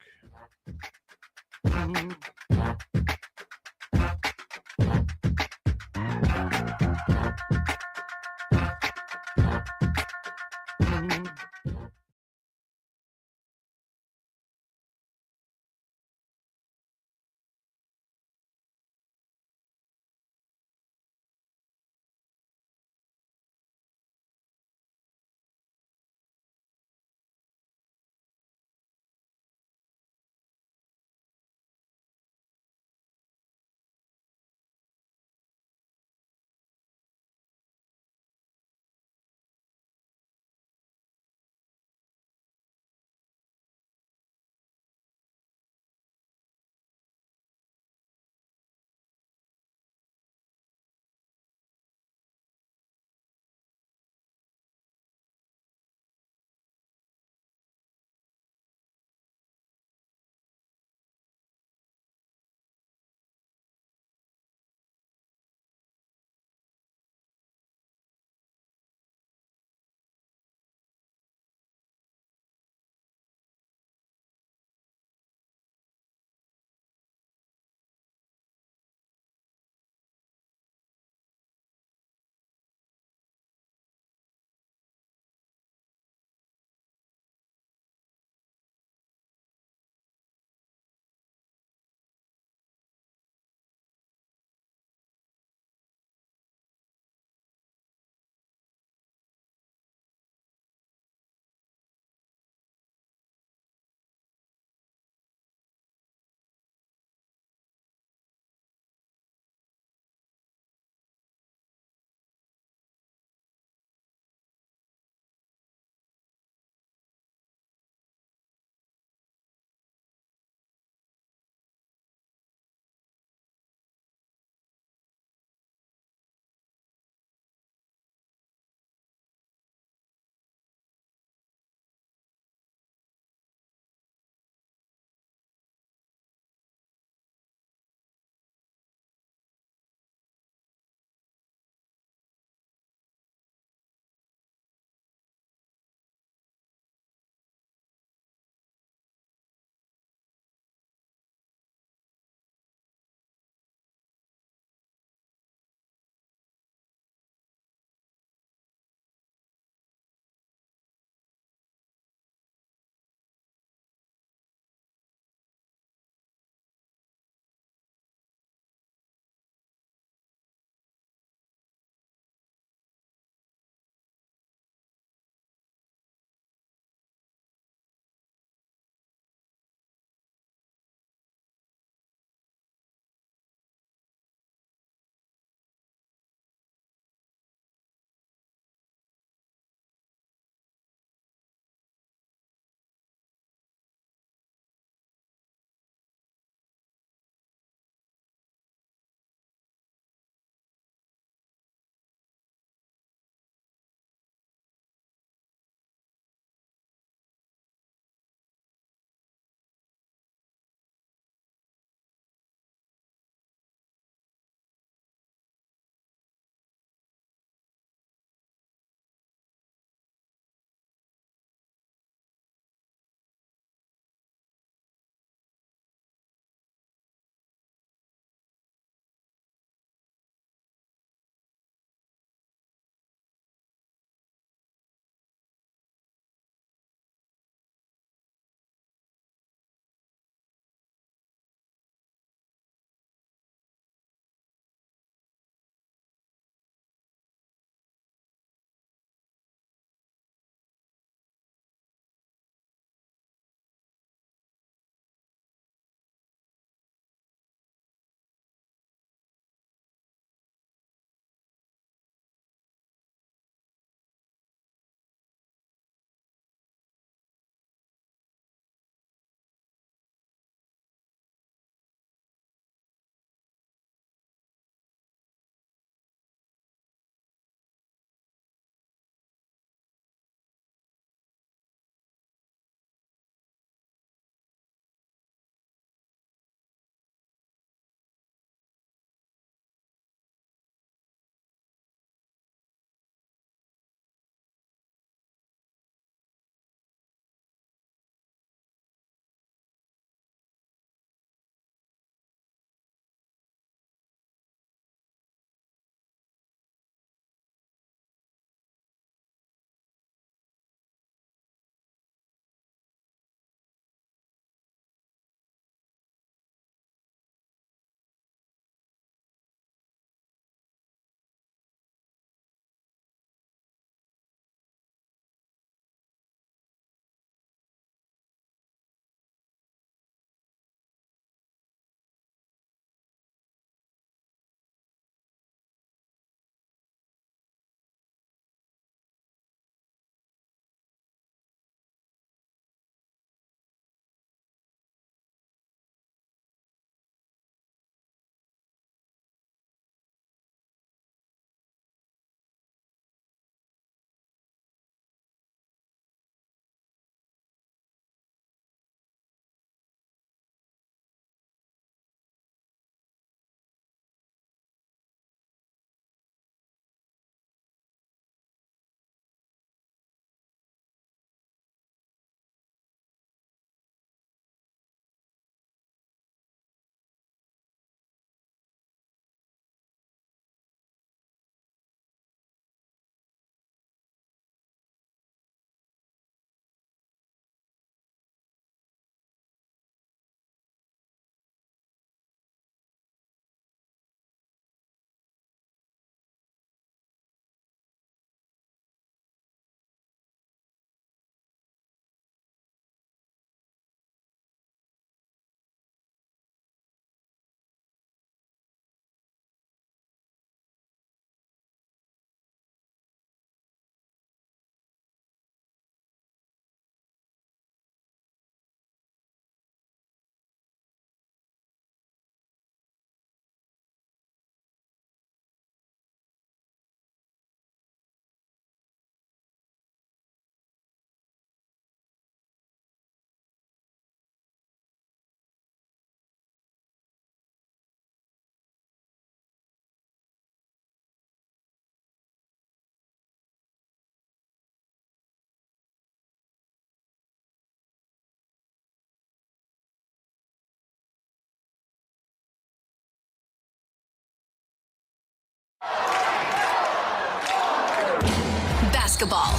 basketball,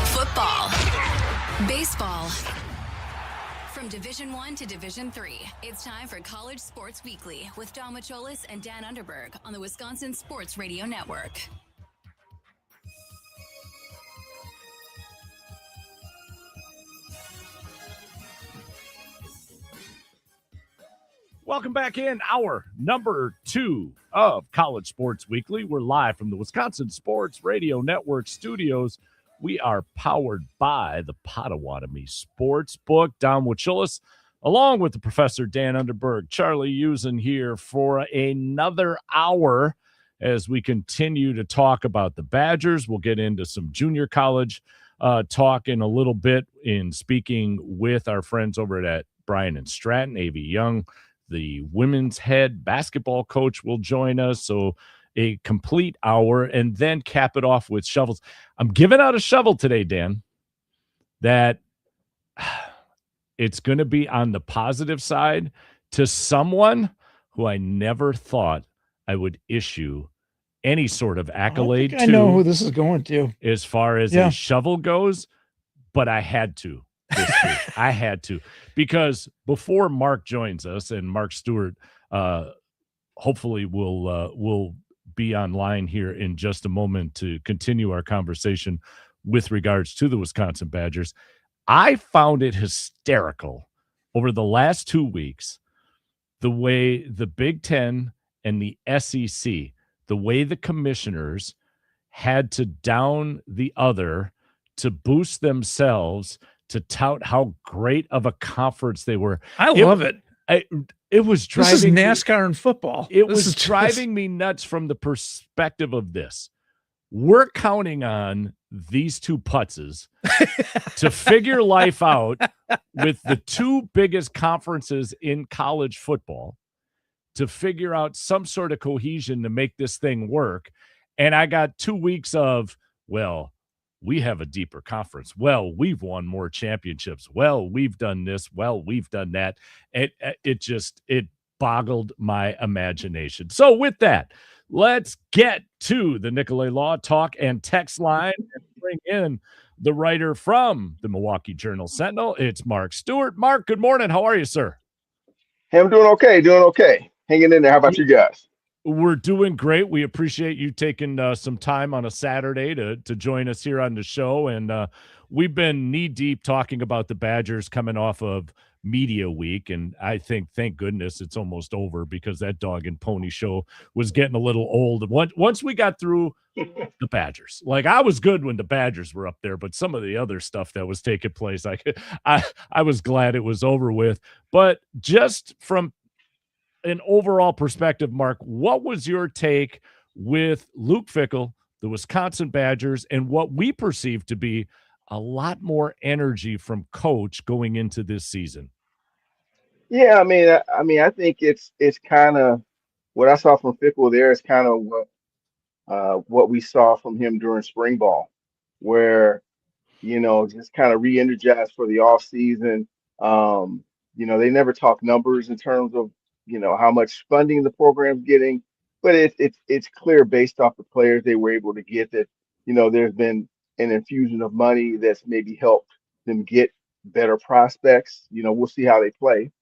football, baseball. From Division 1 to Division 3, it's time for College Sports Weekly with Don Macholis and Dan Underberg on the Wisconsin Sports Radio Network. Welcome back in hour number 2 of College Sports Weekly. We're live from the Wisconsin Sports Radio Network studios. We are powered by the Potawatomi Sportsbook. Don Wachilis, along with the Professor Dan Underberg, Charlie Usen here for another hour as we continue to talk about the Badgers. We'll get into some junior college talk in a little bit in speaking with our friends over at Bryan and Stratton. A.V. Young, the women's head basketball coach, will join us. So a complete hour, and then cap it off with shovels. I'm giving out a shovel today, Dan, that it's going to be on the positive side to someone who I never thought I would issue any sort of accolade I know who this is going to. as far as a shovel goes, but I had to this week. I had to, because before Mark joins us, and Mark Stewart hopefully will be online here in just a moment to continue our conversation with regards to the Wisconsin Badgers. I found it hysterical over the last 2 weeks, the way the Big Ten and the SEC, the way the commissioners had to down the other to boost themselves, to tout how great of a conference they were. I love it. It was driving. This is NASCAR and football. It was driving me nuts from the perspective of this. We're counting on these two putzes to figure life out with the two biggest conferences in college football, to figure out some sort of cohesion to make this thing work. And I got 2 weeks of, well, we have a deeper conference. Well, we've won more championships. Well, we've done this. Well, we've done that. It boggled my imagination. So with that, let's get to the Nicolay Law Talk and text line and bring in the writer from the Milwaukee Journal Sentinel. It's Mark Stewart. Mark, good morning. How are you, sir? Hey, I'm doing okay. Hanging in there. How about you guys? We're doing great. We appreciate you taking some time on a Saturday to join us here on the show. And we've been knee-deep talking about the Badgers coming off of Media Week. And I think, thank goodness, it's almost over, because that dog and pony show was getting a little old. Once we got through the Badgers, like, I was good when the Badgers were up there, but some of the other stuff that was taking place, I was glad it was over with. But just from an overall perspective, Mark, what was your take with Luke Fickell, the Wisconsin Badgers, and what we perceive to be a lot more energy from coach going into this season? Yeah, I mean, I think it's kind of what I saw from Fickell there is kind of what we saw from him during spring ball, where, just kind of re-energized for the off season. They never talk numbers in terms of, how much funding the program's getting, but it's clear based off the players they were able to get that, there's been an infusion of money that's maybe helped them get better prospects. We'll see how they play,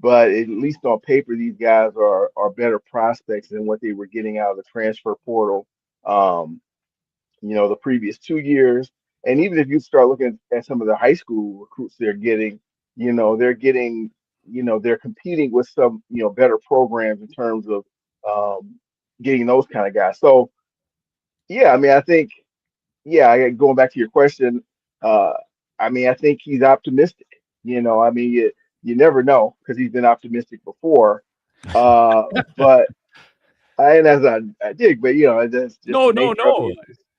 but at least on paper, these guys are better prospects than what they were getting out of the transfer portal, the previous 2 years. And even if you start looking at some of the high school recruits they're getting, they're competing with some, better programs in terms of getting those kind of guys. So, yeah, I mean, I think, going back to your question, I think he's optimistic. You never know, because he's been optimistic before. But I dig, but that's just no.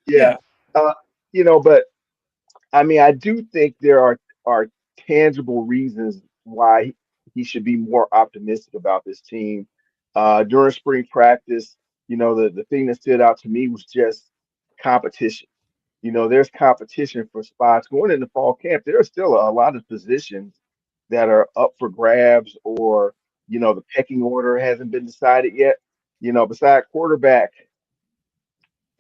Yeah. But I mean, I do think there are tangible reasons why he should be more optimistic about this team. During spring practice, the thing that stood out to me was just competition. There's competition for spots going into fall camp. There are still a lot of positions that are up for grabs, or, the pecking order hasn't been decided yet. Beside quarterback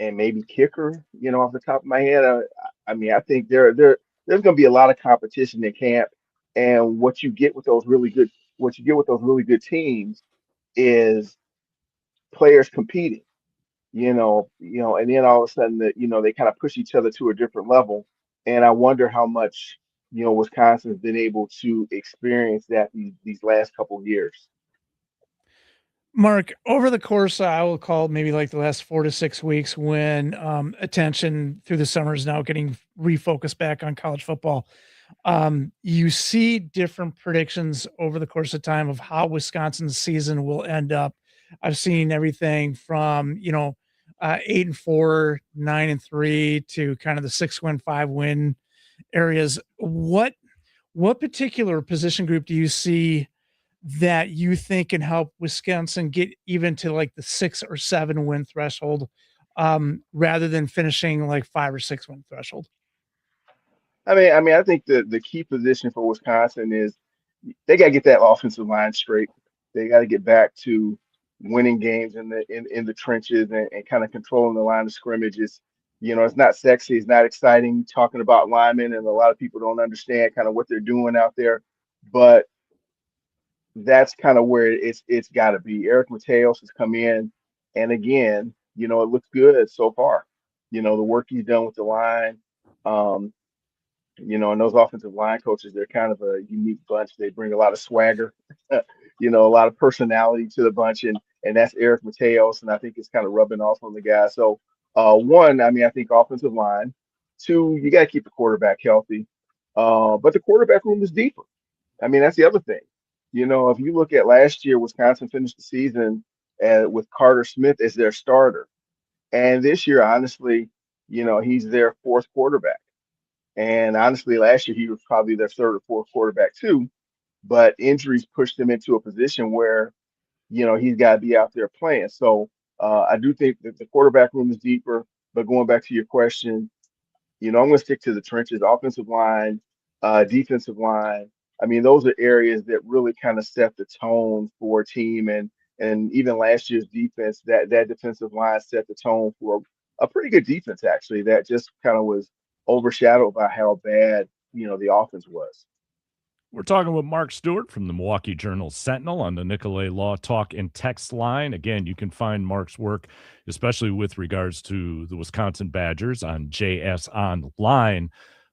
and maybe kicker. Off the top of my head, I mean, I think there's going to be a lot of competition in camp, and what you get with those really good teams is players competing. And then all of a sudden that they kind of push each other to a different level, and I wonder how much Wisconsin's been able to experience that these last couple of years. Mark, over the course, I will call it maybe like the last 4 to 6 weeks, when attention through the summer is now getting refocused back on college football. You see different predictions over the course of time of how Wisconsin's season will end up. I've seen everything from 8-4, 9-3 to kind of the 6-win, 5-win areas. What particular position group do you see that you think can help Wisconsin get even to like the 6 or 7 win threshold, rather than finishing like 5 or 6 win threshold? I think the key position for Wisconsin is they got to get that offensive line straight. They got to get back to winning games in the trenches, and kind of controlling the line of scrimmages. It's not sexy, it's not exciting talking about linemen, and a lot of people don't understand kind of what they're doing out there. But that's kind of where it's got to be. Eric Mateos has come in, and again, it looks good so far. The work he's done with the line, and those offensive line coaches, they're kind of a unique bunch. They bring a lot of swagger, a lot of personality to the bunch, and that's Eric Mateos, and I think it's kind of rubbing off on the guys. So, one, I think offensive line. Two, you got to keep the quarterback healthy, but the quarterback room is deeper. That's the other thing. If you look at last year, Wisconsin finished the season with Carter Smith as their starter. And this year, honestly, he's their fourth quarterback. And honestly, last year, he was probably their third or fourth quarterback too. But injuries pushed him into a position where, he's got to be out there playing. So I do think that the quarterback room is deeper. But going back to your question, I'm going to stick to the trenches, offensive line, defensive line. Those are areas that really kind of set the tone for a team, and even last year's defense, that defensive line set the tone for a pretty good defense, actually, that just kind of was overshadowed by how bad, the offense was. We're talking with Mark Stewart from the Milwaukee Journal Sentinel on the Nicolay Law Talk and Text line. Again, you can find Mark's work, especially with regards to the Wisconsin Badgers, on JS Online.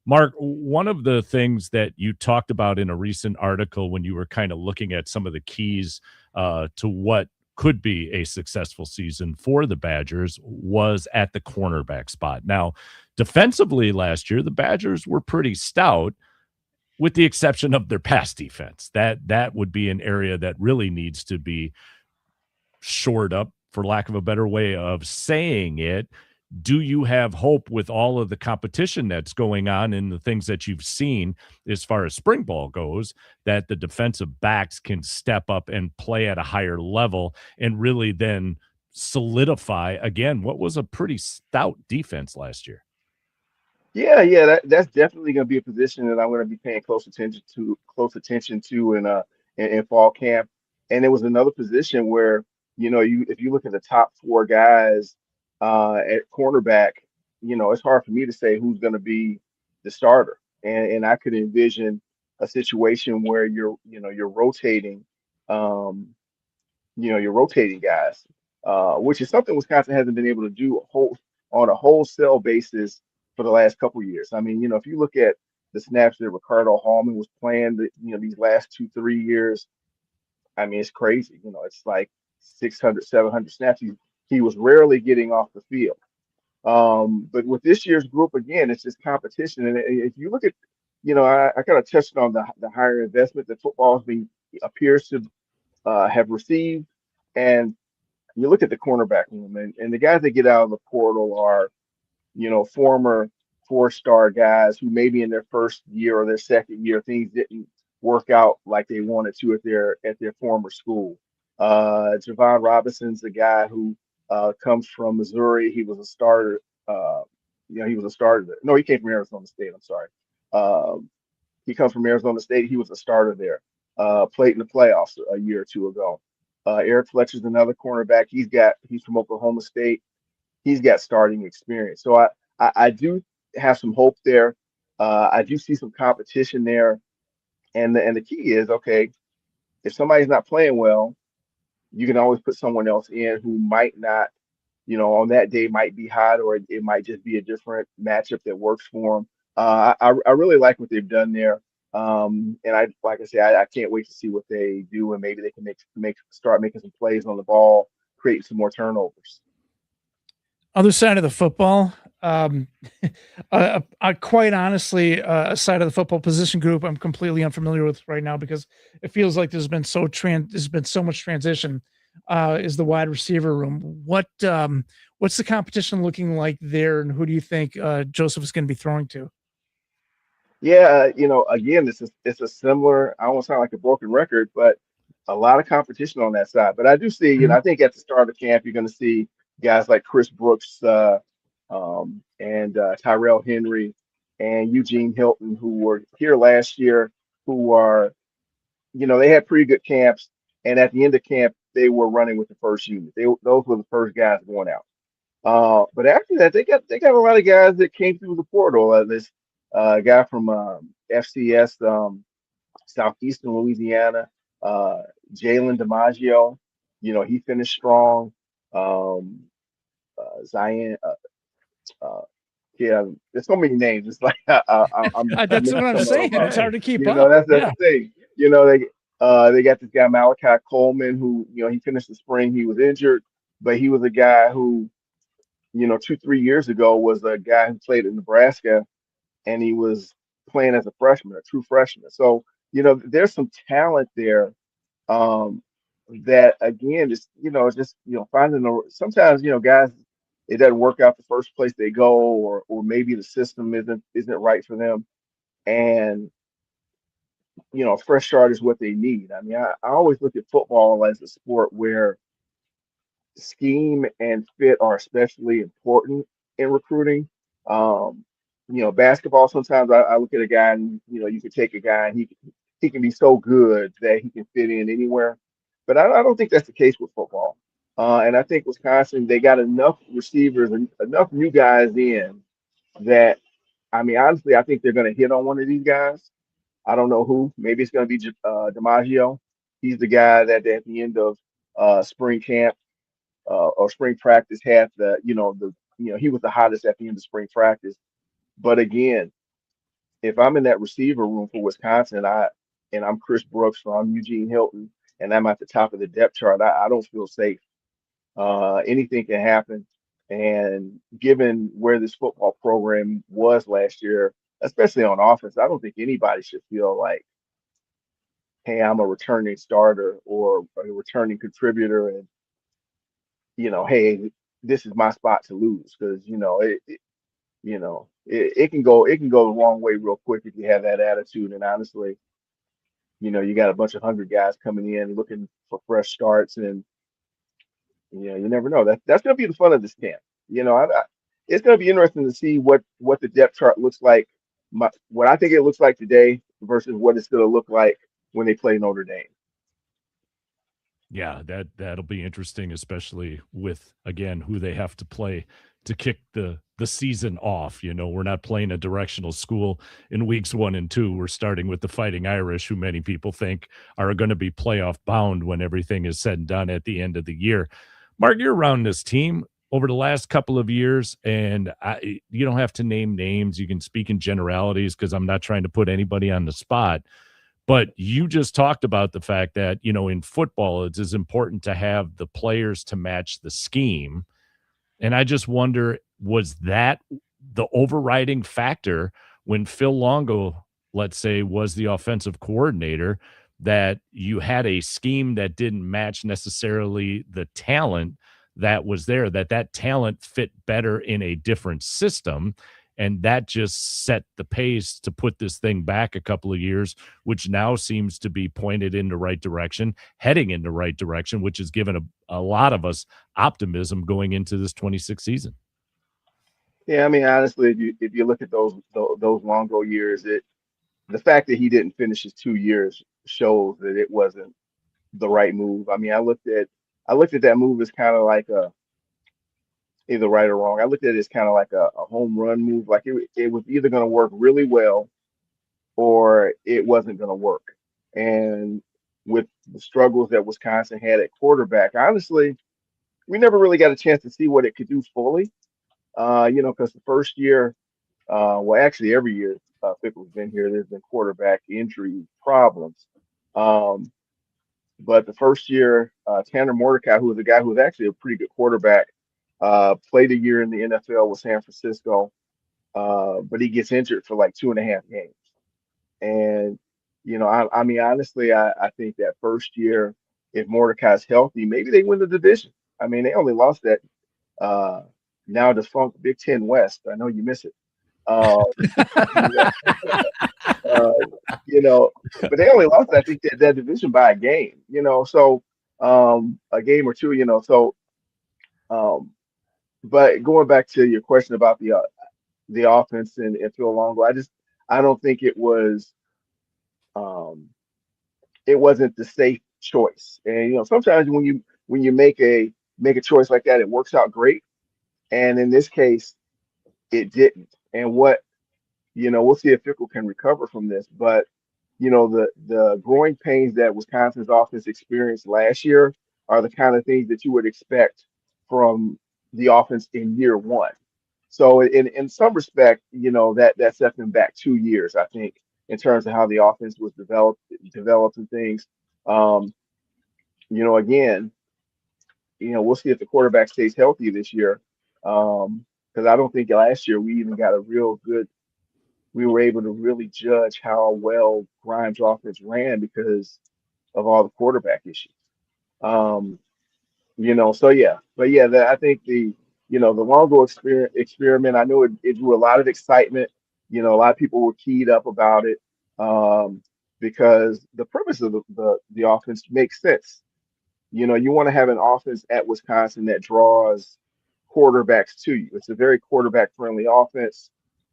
Mark, one of the things that you talked about in a recent article when you were kind of looking at some of the keys to what could be a successful season for the Badgers was at the cornerback spot. Now, defensively last year, the Badgers were pretty stout, with the exception of their pass defense. That would be an area that really needs to be shored up, for lack of a better way of saying it. Do you have hope with all of the competition that's going on and the things that you've seen as far as spring ball goes, that the defensive backs can step up and play at a higher level and really then solidify, again, what was a pretty stout defense last year? Yeah, that's definitely going to be a position that I'm going to be paying close attention to in fall camp. And it was another position where, if you look at the top 4 guys at cornerback, it's hard for me to say who's going to be the starter. And I could envision a situation where you're rotating, you're rotating guys, which is something Wisconsin hasn't been able to do on a wholesale basis for the last couple of years. If you look at the snaps that Ricardo Hallman was playing, these last 2-3 years, it's crazy. It's like 600, 700 snaps. He was rarely getting off the field. But with this year's group, again, it's just competition. And if you look at, I kind of touched on the higher investment that football appears to have received. And you look at the cornerback room, and the guys that get out of the portal are, former 4-star guys who maybe in their first year or their second year, things didn't work out like they wanted to at their former school. Javon Robinson's the guy who comes from Missouri. He was a starter. He was a starter there. No, he came from Arizona State. I'm sorry. He comes from Arizona State. He was a starter there. Played in the playoffs a year or two ago. Eric Fletcher's another cornerback. He's from Oklahoma State. he's got starting experience. So I do have some hope there. I do see some competition there, and the key is, okay, if somebody's not playing well, you can always put someone else in who might not, on that day might be hot, or it might just be a different matchup that works for them. I really like what they've done there. And like I said, I can't wait to see what they do, and maybe they can start making some plays on the ball, create some more turnovers. Other side of the football, quite honestly, a side of the football position group I'm completely unfamiliar with right now because it feels like there's been so much transition. Is the wide receiver room? What's the competition looking like there, and who do you think Joseph is going to be throwing to? Yeah, again, it's a similar. I don't sound like a broken record, but a lot of competition on that side. But I do see, Mhm. I think at the start of camp, you're going to see guys like Chris Brooks, and Tyrell Henry and Eugene Hilton, who were here last year, who are, they had pretty good camps, and at the end of camp, they were running with the first unit. Those were the first guys going out. But after that, they got a lot of guys that came through the portal. This guy from FCS, Southeastern Louisiana, Jalen DiMaggio. He finished strong. Um, Zion, uh, yeah, there's so many names. It's like I'm That's what missing I'm some of saying. them. It's hard to keep You know, up. that's Yeah. the thing. They got this guy Malachi Coleman, who he finished the spring. He was injured, but he was a guy who 2-3 years ago was a guy who played in Nebraska, and he was playing as a freshman, a true freshman. So there's some talent there. Um, that again, just finding sometimes guys, it doesn't work out the first place they go, or maybe the system isn't right for them, and a fresh start is what they need. I mean, I always look at football as a sport where scheme and fit are especially important in recruiting. Um, Basketball, sometimes I look at a guy, and you could take a guy and he can be so good that he can fit in anywhere. But I don't think that's the case with football. And I think Wisconsin, they got enough receivers and enough new guys in that, I mean, honestly, I think they're going to hit on one of these guys. I don't know who. Maybe it's going to be DiMaggio. He's the guy that at the end of spring camp, or spring practice, had he was the hottest at the end of spring practice. But again, if I'm in that receiver room for Wisconsin, and I'm Chris Brooks, or I'm Eugene Hilton, and I'm at the top of the depth chart, I don't feel safe. Anything can happen. And given where this football program was last year, especially on offense, I don't think anybody should feel like, hey, I'm a returning starter or a returning contributor, and hey, this is my spot to lose, because it can go the wrong way real quick if you have that attitude. And honestly, you got a bunch of hungry guys coming in looking for fresh starts, and you never know. That's going to be the fun of this camp. It's going to be interesting to see what the depth chart looks like. What I think it looks like today versus what it's going to look like when they play Notre Dame. Yeah, that'll be interesting, especially with, again, who they have to play to kick the season off. We're not playing a directional school in weeks 1 and 2. We're starting with the Fighting Irish, who many people think are going to be playoff bound when everything is said and done at the end of the year. Mark, you're around this team over the last couple of years, and you don't have to name names. You can speak in generalities, because I'm not trying to put anybody on the spot. But you just talked about the fact that, in football, it's as important to have the players to match the scheme. And I just wonder, was that the overriding factor when Phil Longo, let's say, was the offensive coordinator, that you had a scheme that didn't match necessarily the talent that was there, that talent fit better in a different system? And that just set the pace to put this thing back a couple of years, which now seems to be pointed in the right direction, heading in the right direction, which has given a lot of us optimism going into this 26th season. Yeah, I mean, honestly, if you look at those Longo years, the fact that he didn't finish his 2 years shows that it wasn't the right move. I mean, I looked at that move as kind of like either right or wrong. I looked at it as kind of like a home run move. Like it was either going to work really well or it wasn't going to work. And with the struggles that Wisconsin had at quarterback, honestly, we never really got a chance to see what it could do fully. Because the first year, well, actually every year Fickle's been here, there's been quarterback injury problems. Um, but the first year, Tanner Mordecai, who was a guy who was actually a pretty good quarterback, played a year in the NFL with San Francisco, but he gets injured for like 2.5 games. And, I mean, honestly, I think that first year, if Mordecai's healthy, maybe they win the division. I mean, they only lost that uh, now defunct Big Ten West. I know you miss it. Uh, uh, but they only lost, I think, that division by a game, so a game or two, um, but going back to your question about the offense and Phil Longo, I don't think um, it wasn't the safe choice. And sometimes when you make a choice like that, it works out great. And in this case, it didn't. And we'll see if Fickle can recover from this. But the growing pains that Wisconsin's offense experienced last year are the kind of things that you would expect from the offense in year one. So in some respect, that set them back 2 years, I think, in terms of how the offense was developed and things. Um, Again, we'll see if the quarterback stays healthy this year. Because I don't think last year we even got we were able to really judge how well Grimes' offense ran because of all the quarterback issues. Um, so yeah, but yeah, I think the Longo experiment, I know it drew a lot of excitement. A lot of people were keyed up about it because the premise of the offense makes sense. You want to have an offense at Wisconsin that draws quarterbacks to you. It's a very quarterback friendly offense.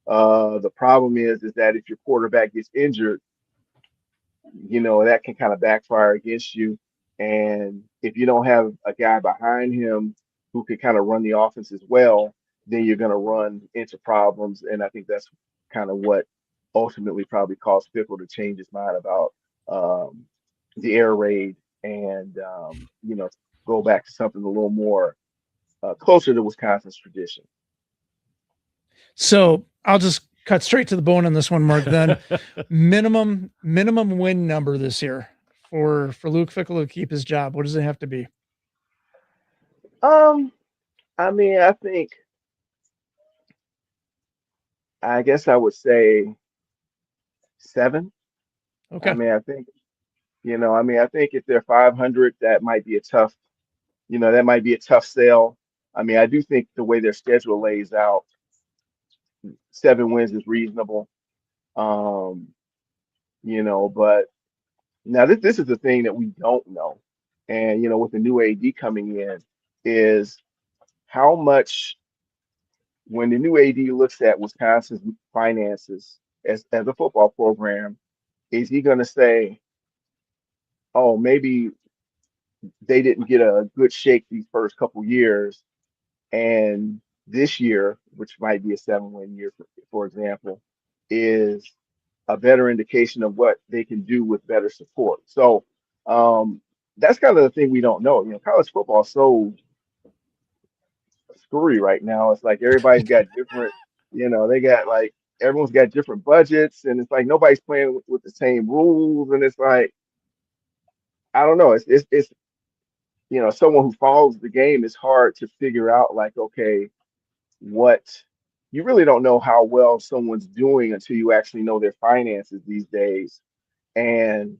The problem is that if your quarterback gets injured, that can kind of backfire against you. And if you don't have a guy behind him who can kind of run the offense as well, then you're going to run into problems. And I think that's kind of what ultimately probably caused Fickle to change his mind about the air raid and, go back to something a little more closer to Wisconsin's tradition. So I'll just cut straight to the bone on this one, Mark. Then minimum win number this year for Luke Fickell to keep his job. What does it have to be? I mean, I guess I would say 7. Okay. I mean, I think if they're 500, that might be a tough sell. I mean, I do think the way their schedule lays out, 7 wins is reasonable. But now this is the thing that we don't know. And, with the new AD coming in, is how much, when the new AD looks at Wisconsin's finances as a football program, is he going to say, oh, maybe they didn't get a good shake these first couple years, and this year, which might be a 7-win year, for example, is a better indication of what they can do with better support. So that's kind of the thing we don't know. College football is so screwy right now. It's like everybody's got different, they got like everyone's got different budgets, and it's like nobody's playing with the same rules, and it's like I don't know. It's someone who follows the game, it's hard to figure out like, okay, what you really don't know how well someone's doing until you actually know their finances these days. And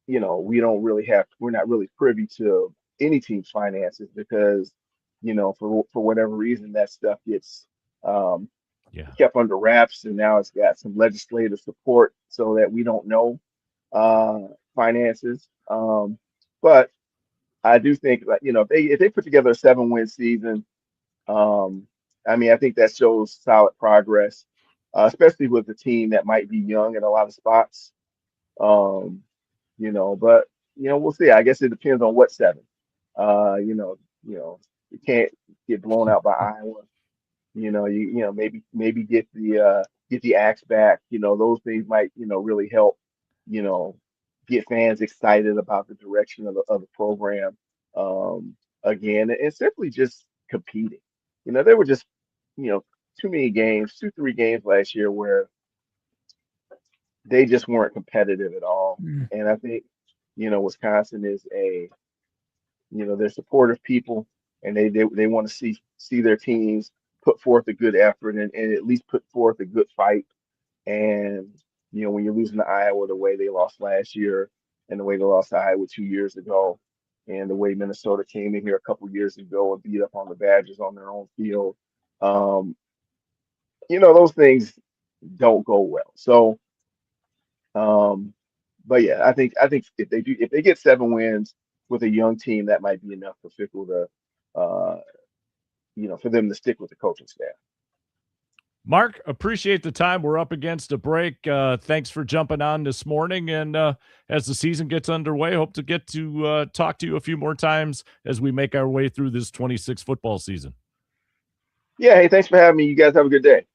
we're not really privy to any team's finances because for whatever reason that stuff gets kept under wraps, and now it's got some legislative support so that we don't know finances. But I do think that if they put together a 7-win season, I mean, I think that shows solid progress, especially with the team that might be young in a lot of spots. But we'll see. I guess it depends on what 7. You can't get blown out by Iowa. Maybe get the axe back. Those things might really help. You know, get fans excited about the direction of the program again, and simply just competing. There were just too many games, 3 games last year where they just weren't competitive at all. Mm. And I think Wisconsin is they're supportive people, and they want to see their teams put forth a good effort and at least put forth a good fight. And when you're losing to Iowa the way they lost last year, and the way they lost to Iowa 2 years ago, and the way Minnesota came in here a couple years ago and beat up on the Badgers on their own field, um, those things don't go well. So, but yeah, I think if they get 7 wins with a young team, that might be enough for Fickle to, uh, for them to stick with the coaching staff. Mark, appreciate the time. We're up against a break. Thanks for jumping on this morning. And as the season gets underway, hope to get to talk to you a few more times as we make our way through this 26 football season. Yeah, hey, thanks for having me. You guys have a good day.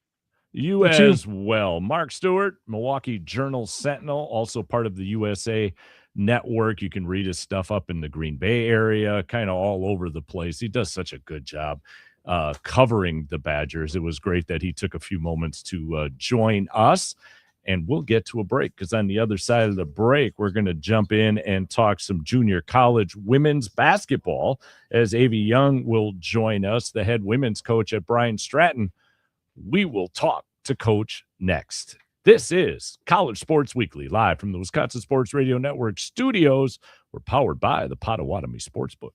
You You too. as well. Mark Stewart, Milwaukee Journal Sentinel, also part of the USA Network. You can read his stuff up in the Green Bay area, kind of all over the place. He does such a good job covering the Badgers. It was great that he took a few moments to join us. And we'll get to a break because on the other side of the break, we're going to jump in and talk some junior college women's basketball as Avi Young will join us, the head women's coach at Bryan Stratton. We will talk to Coach next. This is College Sports Weekly, live from the Wisconsin Sports Radio Network studios. We're powered by the Potawatomi Sportsbook.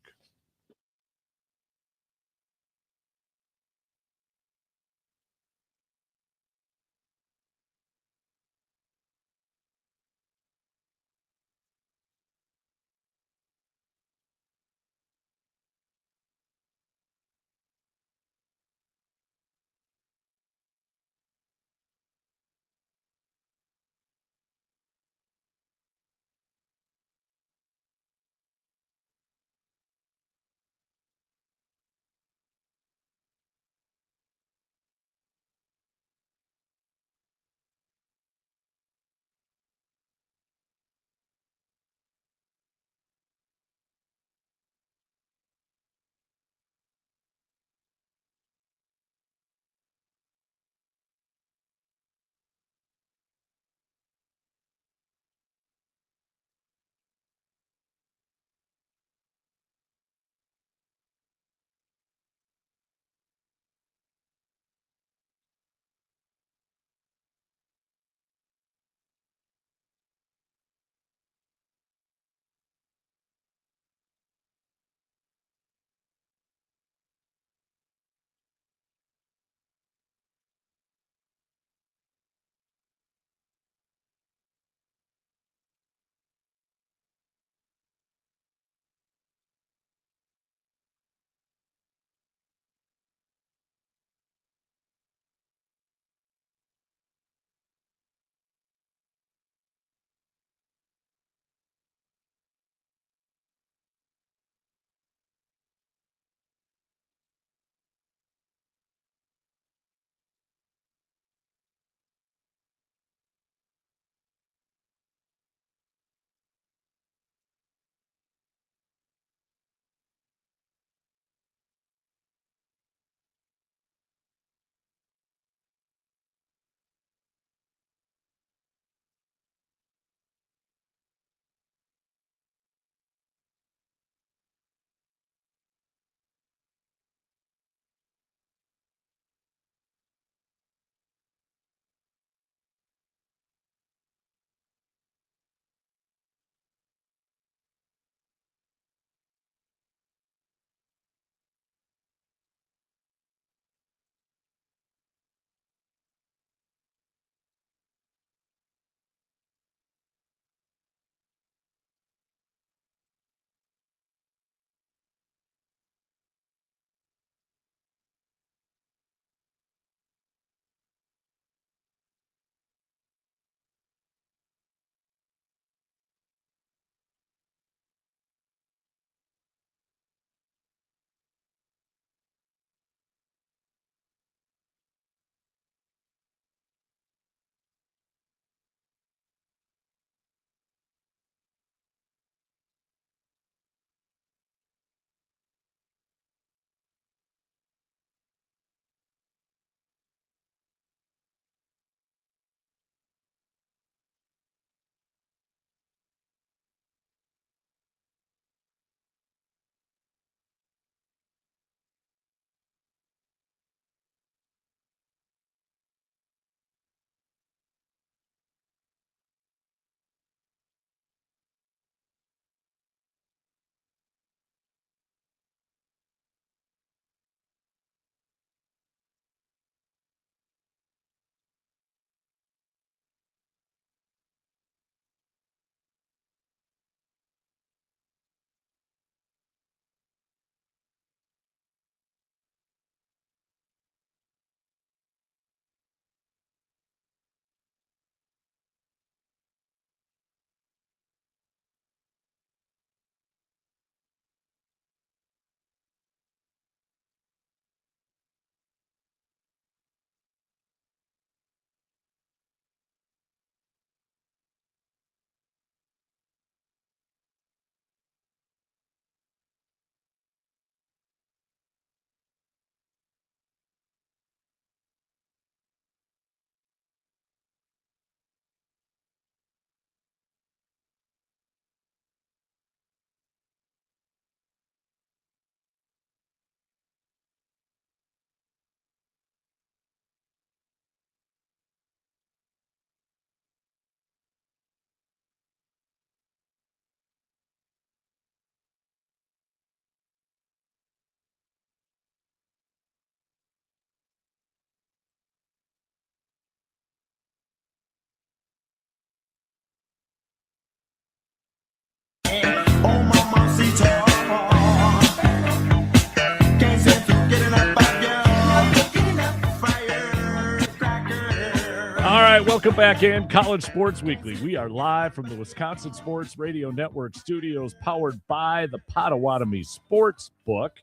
Welcome back in College Sports Weekly. We are live from the Wisconsin Sports Radio Network studios, powered by the Potawatomi Sports Book.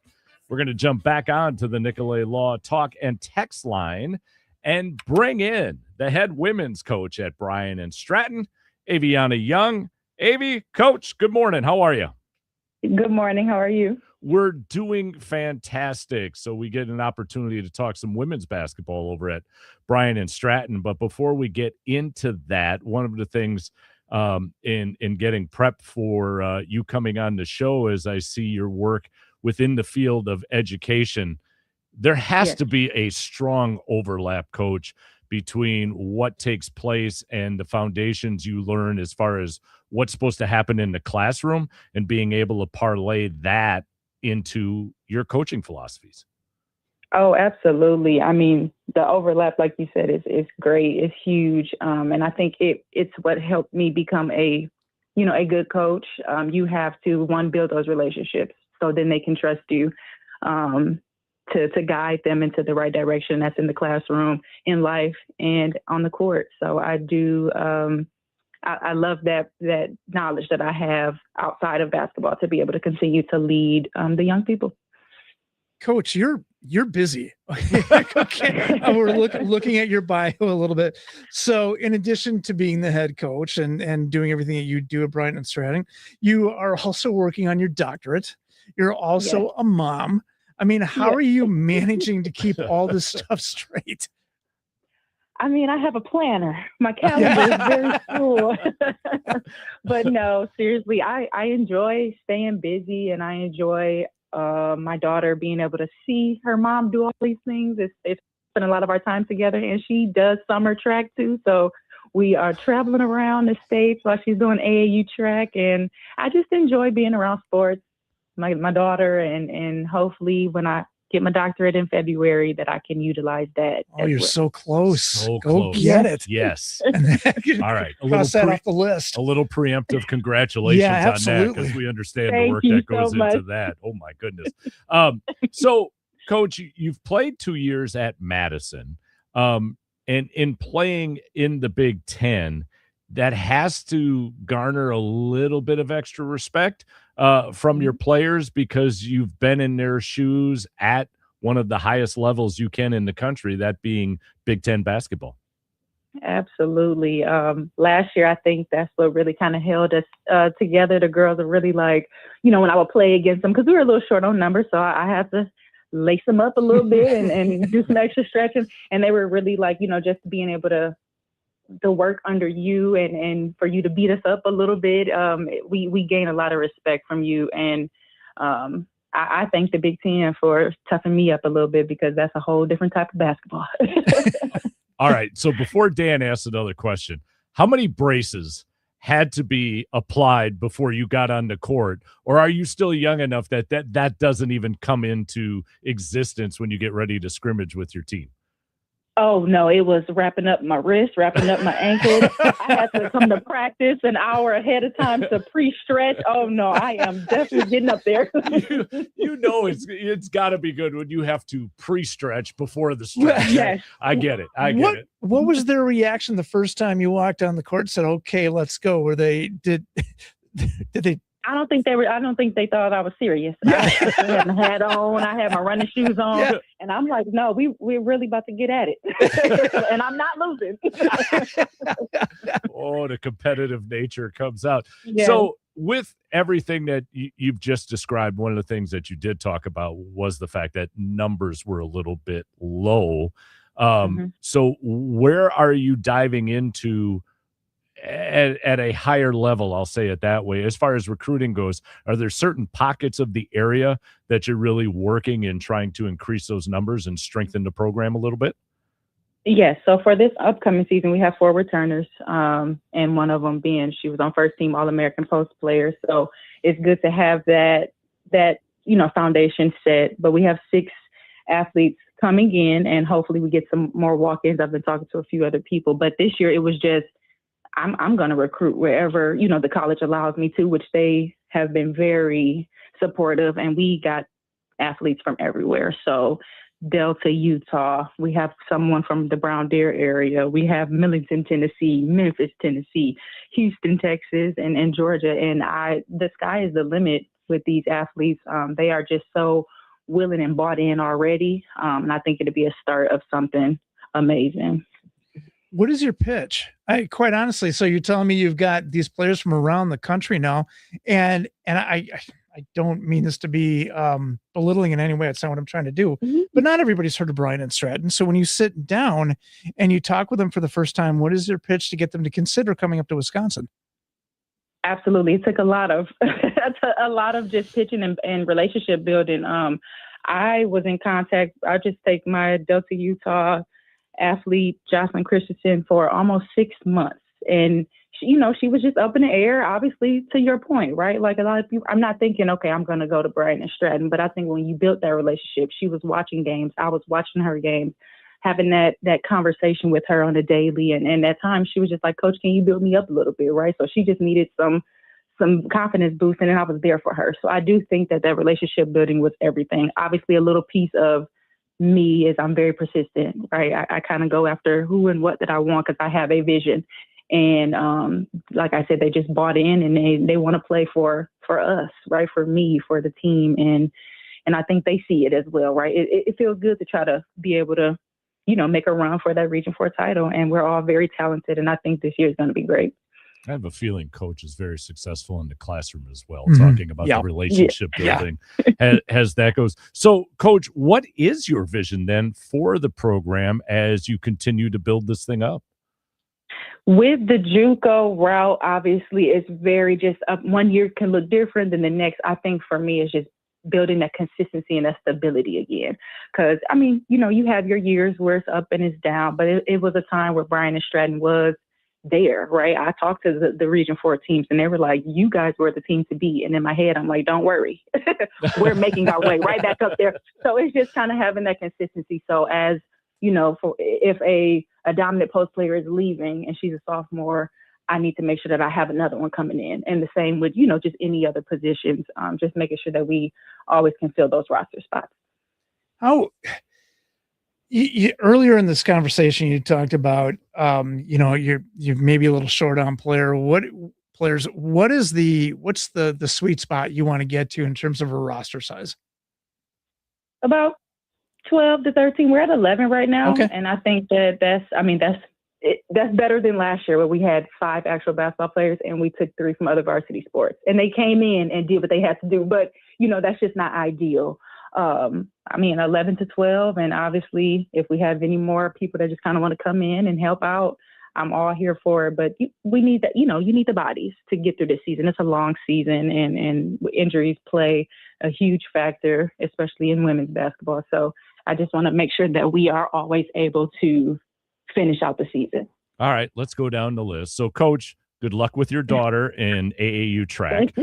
We're going to jump back on to the Nicolay Law Talk and Text line and bring in the head women's coach at Bryan and Stratton, Aviana Young. Avi, Coach, good morning. How are you? Good morning. How are you? We're doing fantastic. So we get an opportunity to talk some women's basketball over at Bryan and Stratton. But before we get into that, one of the things in getting prep for you coming on the show is I see your work within the field of education. There has to be a strong overlap, Coach, between what takes place and the foundations you learn as far as what's supposed to happen in the classroom and being able to parlay that into your coaching philosophies. Oh, absolutely. I mean, the overlap, like you said, is great. It's huge. And I think it's what helped me become a good coach. You have to, one, build those relationships so then they can trust you to guide them into the right direction. That's in the classroom, in life, and on the court. So I do, I love that knowledge that I have outside of basketball to be able to continue to lead the young people. Coach, you're busy. Okay. We're looking at your bio a little bit. So in addition to being the head coach and doing everything that you do at Bryan and Stratton, you are also working on your doctorate. You're also a mom. I mean, how are you managing to keep all this stuff straight? I mean, I have a planner. My calendar is very full. But no, seriously, I enjoy staying busy, and I enjoy my daughter being able to see her mom do all these things. It's spent a lot of our time together, and she does summer track too. So we are traveling around the States while she's doing AAU track, and I just enjoy being around sports. My daughter, and hopefully when I get my doctorate in February that I can utilize that. Oh, you're so close. So Go close. get it. Yes. All right. Cross that off the list. A little preemptive congratulations on that, absolutely. because we understand the Thank work you that goes so into much. that. Oh, my goodness. So, Coach, you've played 2 years at Madison, and in playing in the Big Ten, that has to garner a little bit of extra respect from your players, because you've been in their shoes at one of the highest levels you can in the country, that being Big Ten basketball. Absolutely. Last year, I think that's what really kind of held us together. The girls are really like, when I would play against them, because we were a little short on numbers, so I had to lace them up a little bit and do some extra stretching. And they were really like, just being able to work under you and for you to beat us up a little bit. We gain a lot of respect from you. And I thank the Big Ten for toughing me up a little bit, because that's a whole different type of basketball. All right. So before Dan asks another question, how many braces had to be applied before you got on the court? Or are you still young enough that doesn't even come into existence when you get ready to scrimmage with your team? Oh, no, it was wrapping up my wrist, wrapping up my ankles. I had to come to practice an hour ahead of time to pre-stretch. Oh, no, I am definitely getting up there. It's got to be good when you have to pre-stretch before the stretch. Yes. I get it. I get it. What was their reaction the first time you walked on the court and said, okay, let's go? Were they, did they? I don't think they thought I was serious. I had my hat on. I had my running shoes on. And I'm like, no, we're really about to get at it. And I'm not losing. Oh, the competitive nature comes out. Yeah. So with everything that you've just described, one of the things that you did talk about was the fact that numbers were a little bit low. So where are you diving into at a higher level, I'll say it that way, as far as recruiting goes? Are there certain pockets of the area that you're really working in trying to increase those numbers and strengthen the program a little bit? Yes. So for this upcoming season, we have 4 returners, and one of them being, she was on first team All-American Post player. So it's good to have that foundation set. But we have 6 athletes coming in, and hopefully we get some more walk-ins. I've been talking to a few other people, but this year it was just, I'm going to recruit wherever, the college allows me to, which they have been very supportive, and we got athletes from everywhere. So Delta, Utah. We have someone from the Brown Deer area. We have Millington, Tennessee, Memphis, Tennessee, Houston, Texas, and Georgia. And the sky is the limit with these athletes. They are just so willing and bought in already. And I think it'll be a start of something amazing. What is your pitch? Quite honestly, so you're telling me you've got these players from around the country now, and I don't mean this to be belittling in any way. It's not what I'm trying to do, but not everybody's heard of Bryan and Stratton. So when you sit down and you talk with them for the first time, what is your pitch to get them to consider coming up to Wisconsin? Absolutely. It took a lot of a lot of just pitching and relationship building. I was in contact. I just take my Delta, Utah athlete, Jocelyn Christensen, for almost 6 months. And she was just up in the air, obviously, to your point, right? Like a lot of people, I'm not thinking, okay, I'm going to go to Bryan and Stratton. But I think when you built that relationship, she was watching games. I was watching her games, having that conversation with her on a daily. And at times she was just like, Coach, can you build me up a little bit, right? So she just needed some confidence boost, and then I was there for her. So I do think that relationship building was everything. Obviously, a little piece of me is I'm very persistent, right? I kind of go after who and what that I want because I have a vision. And like I said, they just bought in, and they want to play for us, right? For me, for the team. And I think they see it as well, right? It feels good to try to be able to, make a run for that Region 4 title. And we're all very talented. And I think this year is going to be great. I have a feeling Coach is very successful in the classroom as well, Mhm. talking about Yeah. the relationship Yeah. building as that goes. So, Coach, what is your vision then for the program as you continue to build this thing up? With the JUCO route, obviously, it's very just up. 1 year can look different than the next. I think for me, it's just building that consistency and that stability again. Because, I mean, you have your years where it's up and it's down, but it was a time where Bryan and Stratton was there, right? I talked to the Region 4 teams, and they were like, you guys were the team to beat. And in my head, I'm like, don't worry. We're making our way right back up there. So it's just kind of having that consistency. So as, if a dominant post player is leaving and she's a sophomore, I need to make sure that I have another one coming in. And the same with, just any other positions, just making sure that we always can fill those roster spots. How earlier in this conversation, you talked about, you're maybe a little short on what's the sweet spot you want to get to in terms of a roster size? About 12 to 13. We're at 11 right now. Okay. And I think that's better than last year where we had 5 actual basketball players and we took 3 from other varsity sports. And they came in and did what they had to do. But, that's just not ideal. 11 to 12. And obviously, if we have any more people that just kind of want to come in and help out, I'm all here for it. But we need that, you need the bodies to get through this season. It's a long season, and injuries play a huge factor, especially in women's basketball. So I just want to make sure that we are always able to finish out the season. All right, let's go down the list. So, Coach, good luck with your daughter in AAU track.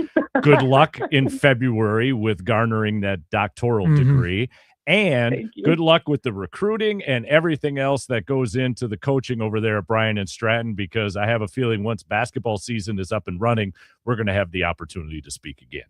Good luck in February with garnering that doctoral degree. And good luck with the recruiting and everything else that goes into the coaching over there at Bryan and Stratton, because I have a feeling once basketball season is up and running, we're going to have the opportunity to speak again.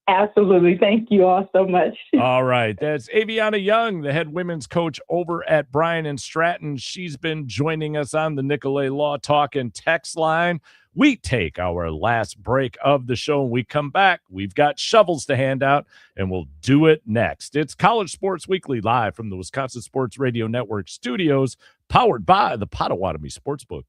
Absolutely. Thank you all so much. All right. That's Aviana Young, the head women's coach over at Bryan and Stratton. She's been joining us on the Nicolay Law Talk and text line. We take our last break of the show. When we come back, we've got shovels to hand out, and we'll do it next. It's College Sports Weekly live from the Wisconsin Sports Radio Network studios, powered by the Potawatomi Sportsbook.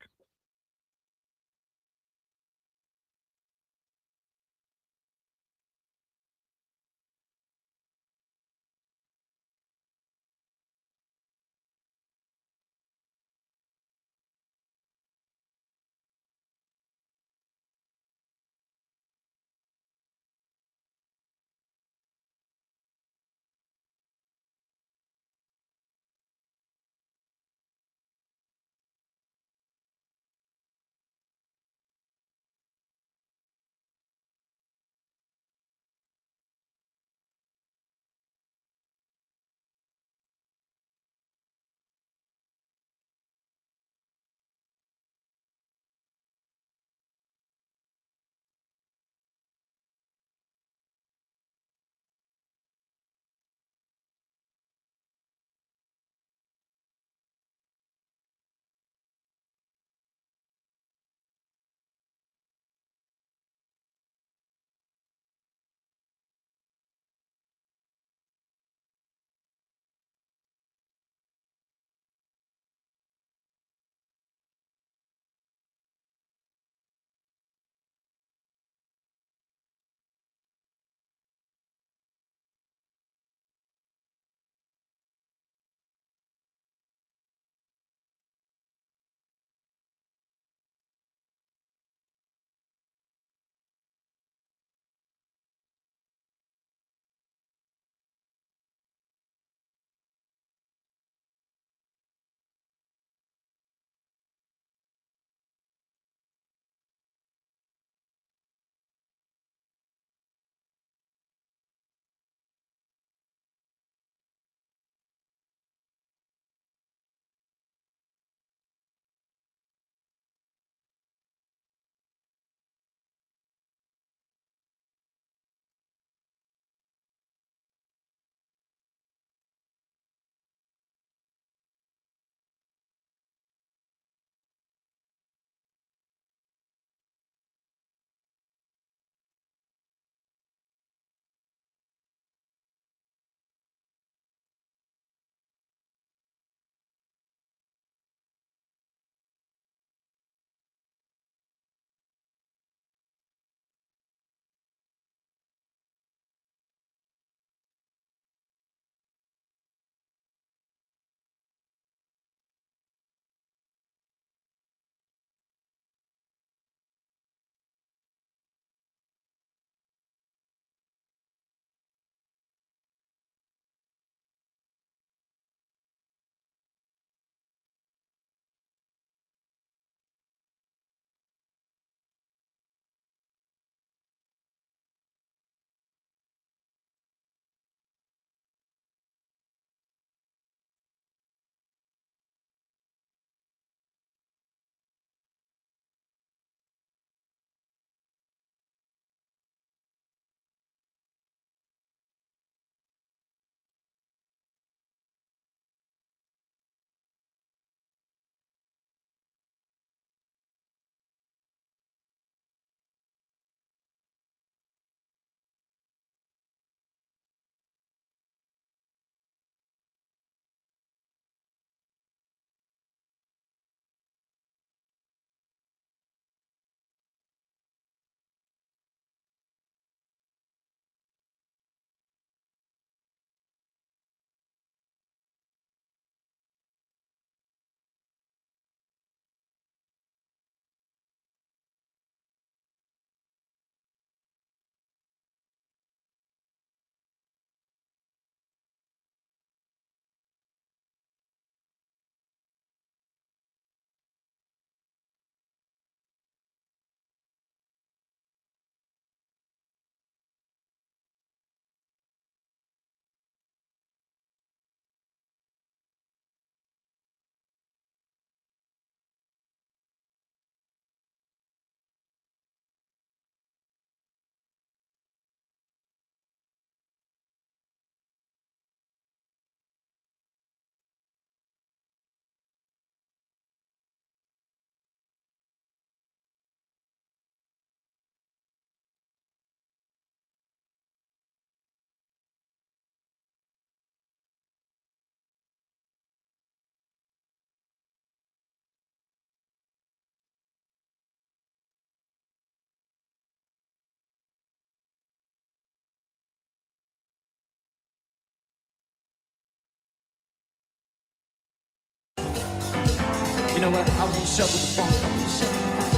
know what? I want to shovel the funk.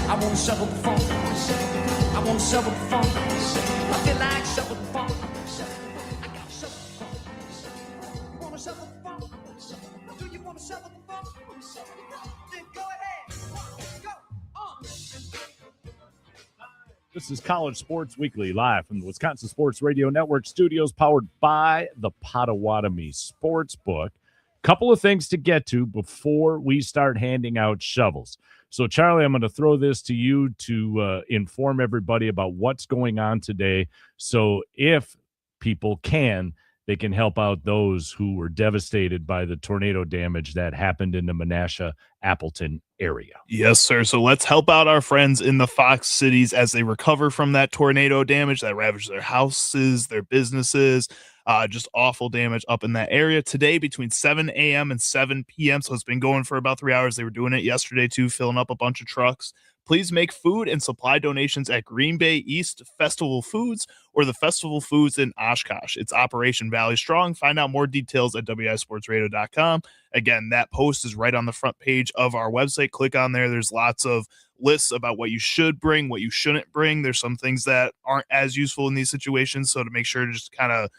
I want to shovel the funk. I want to shovel the funk. I feel like shovel the funk. I got to shovel the funk. You want to shovel the funk? Do you want to shovel the funk? Then go ahead. Go. This is College Sports Weekly, live from the Wisconsin Sports Radio Network studios, powered by the Potawatomi Sportsbook. Couple of things to get to before we start handing out shovels. So, Charlie, I'm going to throw this to you to inform everybody about what's going on today. So if people can, they can help out those who were devastated by the tornado damage that happened in the Menasha Appleton area. Yes, sir. So let's help out our friends in the Fox cities as they recover from that tornado damage that ravaged their houses, their businesses, just awful damage up in that area today between 7 a.m. and 7 p.m. So it's been going for about 3 hours. They were doing it yesterday too, filling up a bunch of trucks. Please make food and supply donations at Green Bay East Festival Foods or the Festival Foods in Oshkosh. It's Operation Valley Strong. Find out more details at wisportsradio.com. Again, that post is right on the front page of our website. Click on there. There's lots of lists about what you should bring, what you shouldn't bring. There's some things that aren't as useful in these situations. So to make sure to just kind of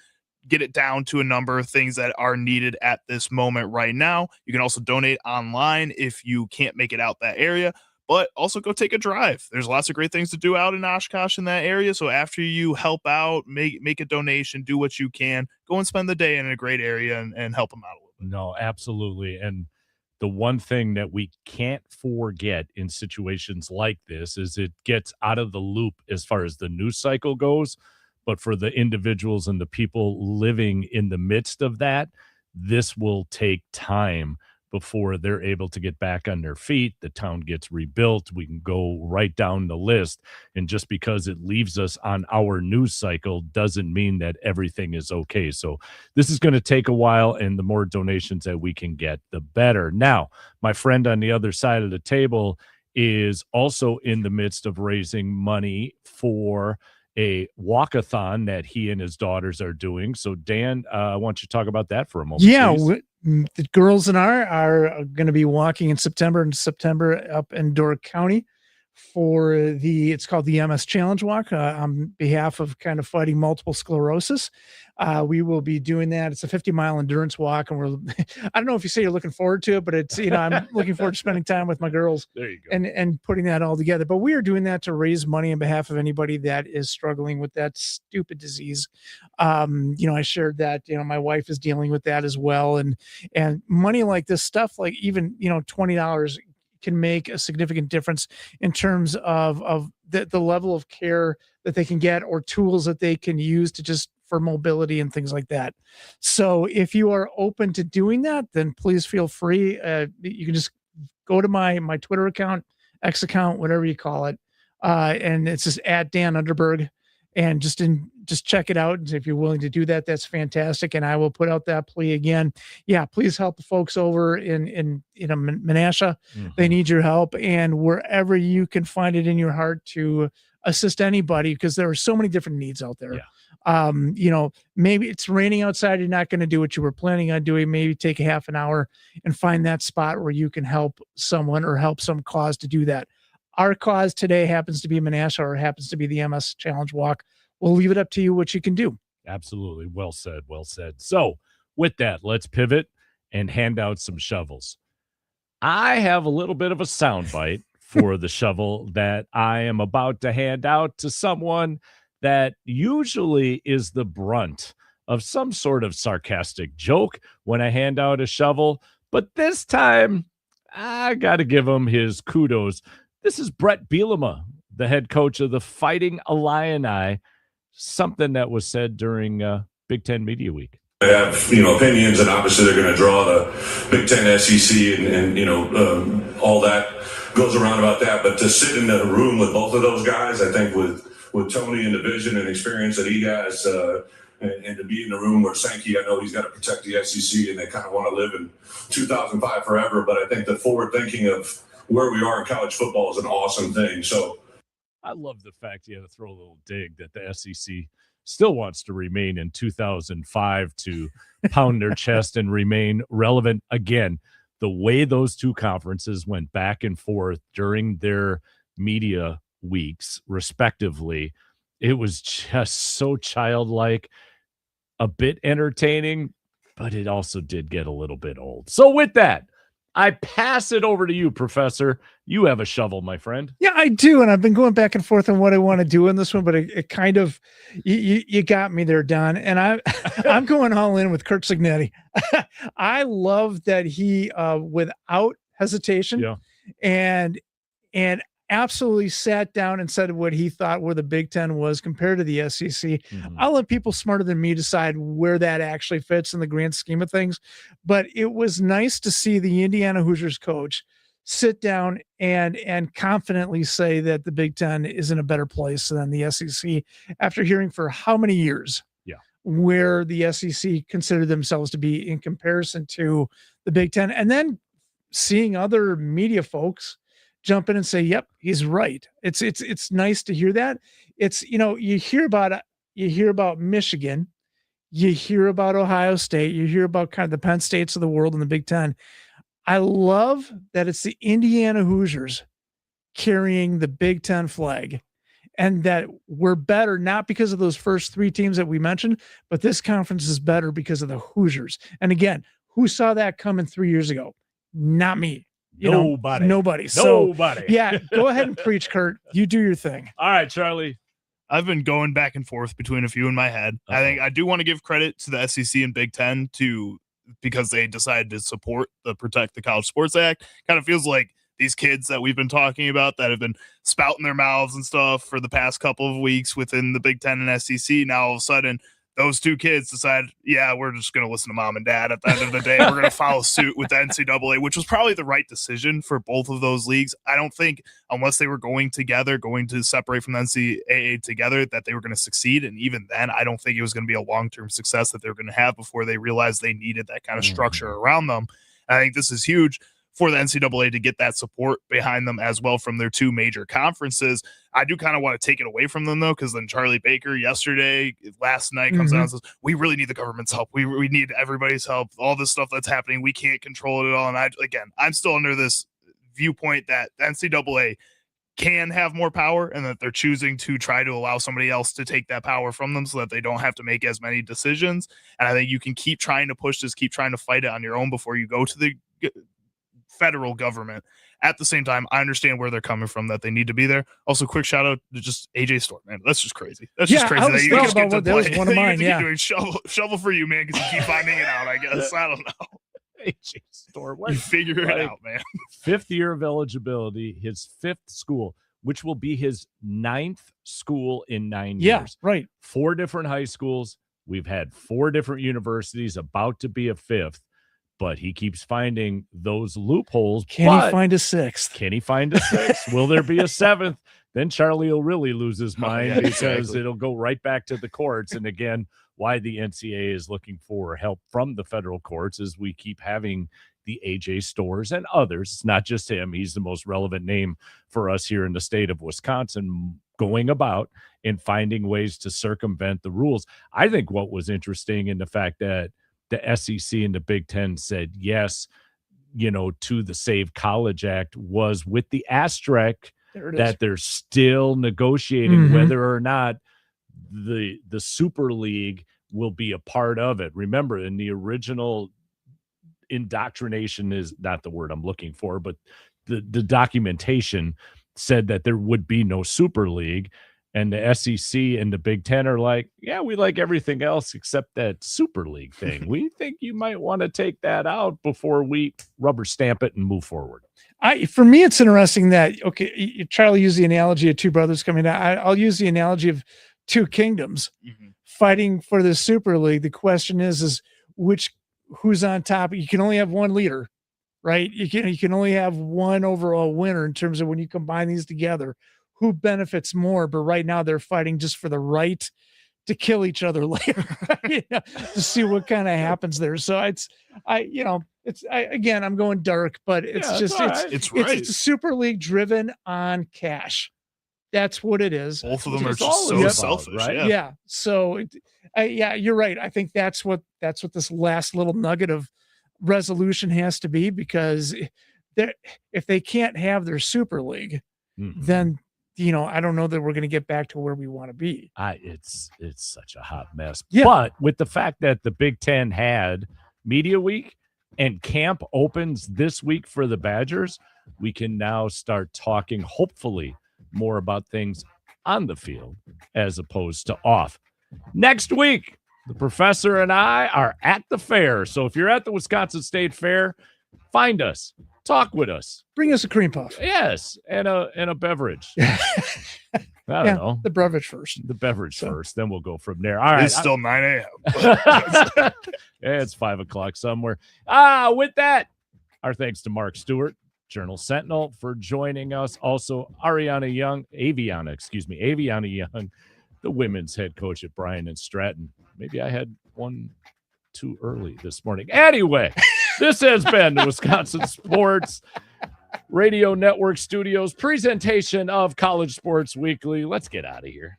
get it down to a number of things that are needed at this moment right now. You can also donate online if you can't make it out that area. But also go take a drive. There's lots of great things to do out in Oshkosh in that area. So after you help out, make a donation, do what you can, go and spend the day in a great area and help them out a little bit. No, absolutely. And the one thing that we can't forget in situations like this is it gets out of the loop as far as the news cycle goes. But for the individuals and the people living in the midst of that, this will take time before they're able to get back on their feet. The town gets rebuilt. We can go right down the list. And just because it leaves us on our news cycle doesn't mean that everything is okay. So this is going to take a while, and the more donations that we can get, the better. Now, my friend on the other side of the table is also in the midst of raising money for a walkathon that he and his daughters are doing. So, Dan, I want you to talk about that for a moment. Yeah, please. the girls and I are going to be walking in September up in Door County for it's called the MS Challenge Walk on behalf of kind of fighting multiple sclerosis. We will be doing that. It's a 50-mile endurance walk, and I don't know if you say you're looking forward to it, but it's, I'm looking forward to spending time with my girls. There you go. And putting that all together. But we are doing that to raise money on behalf of anybody that is struggling with that stupid disease. I shared that, my wife is dealing with that as well. And money like this stuff, like even, $20 can make a significant difference in terms of the level of care that they can get or tools that they can use to just for mobility and things like that. So if you are open to doing that, then please feel free. You can just go to my Twitter account, X account, whatever you call it. And it's just at Dan Underberg, and just check it out. And if you're willing to do that, that's fantastic. And I will put out that plea again. Yeah, please help the folks over in Menasha. Mm-hmm. They need your help, and wherever you can find it in your heart to assist anybody, because there are so many different needs out there. Yeah. Maybe it's raining outside. You're not going to do what you were planning on doing. Maybe take a half an hour and find that spot where you can help someone or help some cause to do that. Our cause today happens to be Menasha, or happens to be the MS Challenge Walk. We'll leave it up to you what you can do. Absolutely. Well said. Well said. So with that, let's pivot and hand out some shovels. I have a little bit of a soundbite for the shovel that I am about to hand out to someone that usually is the brunt of some sort of sarcastic joke when I hand out a shovel. But this time, I got to give him his kudos. This is Brett Bielema, the head coach of the Fighting Illini. Something that was said during Big Ten Media Week. They have, opinions, and obviously they're going to draw the Big Ten, SEC, and all that goes around about that. But to sit in a room with both of those guys, I think with Tony and the vision and experience that he has, and to be in the room where Sankey, I know he's got to protect the SEC, and they kind of want to live in 2005 forever. But I think the forward thinking of where we are in college football is an awesome thing. So I love the fact you had to throw a little dig that the SEC still wants to remain in 2005 to pound their chest and remain relevant. Again, the way those two conferences went back and forth during their media weeks, respectively, it was just so childlike, a bit entertaining, but it also did get a little bit old. So with that, I pass it over to you, Professor. You have a shovel, my friend. Yeah, I do. And I've been going back and forth on what I want to do in this one, but it kind of, you got me there, Don. And I'm going all in with Kirk Cignetti. I love that he, without hesitation and absolutely sat down and said what he thought where the Big Ten was compared to the SEC. I'll let people smarter than me decide where that actually fits in the grand scheme of things. But it was nice to see the Indiana Hoosiers coach sit down and confidently say that the Big Ten is in a better place than the SEC after hearing for how many years where the SEC considered themselves to be in comparison to the Big Ten, and then seeing other media folks jump in and say, yep, he's right. It's nice to hear that. It's, you hear about Michigan, you hear about Ohio State, you hear about kind of the Penn States of the world in the Big Ten. I love that it's the Indiana Hoosiers carrying the Big Ten flag, and that we're better, not because of those first three teams that we mentioned, but this conference is better because of the Hoosiers. And again, who saw that coming 3 years ago? Not me. Nobody. So, yeah, go ahead and preach, Kurt. You do your thing. All right, Charlie. I've been going back and forth between a few in my head. I think I do want to give credit to the SEC and Big Ten because they decided to support the Protect the College Sports Act. Kind of feels like these kids that we've been talking about that have been spouting their mouths and stuff for the past couple of weeks within the Big Ten and SEC. Now all of a sudden, those two kids decide, yeah, we're just going to listen to mom and dad at the end of the day. We're going to follow suit with the NCAA, which was probably the right decision for both of those leagues. I don't think, unless they were going to separate from the NCAA together, that they were going to succeed. And even then, I don't think it was going to be a long-term success that they were going to have before they realized they needed that kind of structure around them. And I think this is huge for the NCAA to get that support behind them as well from their two major conferences. I do kind of want to take it away from them, though, because then Charlie Baker last night comes out and says, we really need the government's help. We need everybody's help. All this stuff that's happening, we can't control it at all. And I'm still under this viewpoint that the NCAA can have more power and that they're choosing to try to allow somebody else to take that power from them so that they don't have to make as many decisions. And I think you can keep trying to push this, keep trying to fight it on your own before you go to the federal government. At the same time, I understand where they're coming from, that they need to be there. Also, quick shout out to just AJ Storm, man. That's just crazy. That's just crazy. I was thinking about what that was one of mine. Yeah, doing shovel for you, man, because you keep finding it out. I guess I don't know. AJ Storm, you figure it out, man. 5th year of eligibility, his 5th school, which will be his 9th school in 9 years. Yeah, right. 4 different high schools. We've had 4 different universities, about to be a 5th. But he keeps finding those loopholes. Can he find a 6th? Can he find a 6th? Will there be a 7th? Then Charlie will really lose his mind because it'll go right back to the courts. And again, why the NCAA is looking for help from the federal courts is we keep having the AJ Stores and others. It's not just him. He's the most relevant name for us here in the state of Wisconsin, going about and finding ways to circumvent the rules. I think what was interesting in the fact that the SEC and the Big Ten said yes, to the Save College Act was with the asterisk that they're still negotiating whether or not the Super League will be a part of it. Remember, in the original indoctrination is not the word I'm looking for, but the documentation said that there would be no Super League. And the SEC and the Big Ten are like, yeah, we like everything else except that Super League thing. We think you might want to take that out before we rubber stamp it and move forward. For me, it's interesting that, Charlie used the analogy of two brothers coming out. I'll use the analogy of two kingdoms fighting for the Super League. The question is who's on top? You can only have one leader, right? You can only have one overall winner in terms of when you combine these together. Who benefits more? But right now they're fighting just for the right to kill each other later, to see what kind of happens there. So again, I'm going dark, but it's it's a Super League driven on cash. That's what it is. Both of them are just so selfish, right? Yeah. So you're right. I think that's what this last little nugget of resolution has to be, because if they can't have their Super League, then I don't know that we're going to get back to where we want to be. It's such a hot mess. Yeah. But with the fact that the Big Ten had Media Week and camp opens this week for the Badgers, we can now start talking, hopefully, more about things on the field as opposed to off. Next week, the professor and I are at the fair. So if you're at the Wisconsin State Fair, find us, talk with us. Bring us a cream puff. Yes, and a beverage. I don't know. The beverage first. The beverage first, then we'll go from there. All right. It's still 9 a.m. Yeah, it's 5 o'clock somewhere. With that, our thanks to Mark Stewart, Journal Sentinel, for joining us. Also, Aviana Young, the women's head coach at Bryan and Stratton. Maybe I had one too early this morning. Anyway, this has been the Wisconsin Sports Radio Network Studios presentation of College Sports Weekly. Let's get out of here.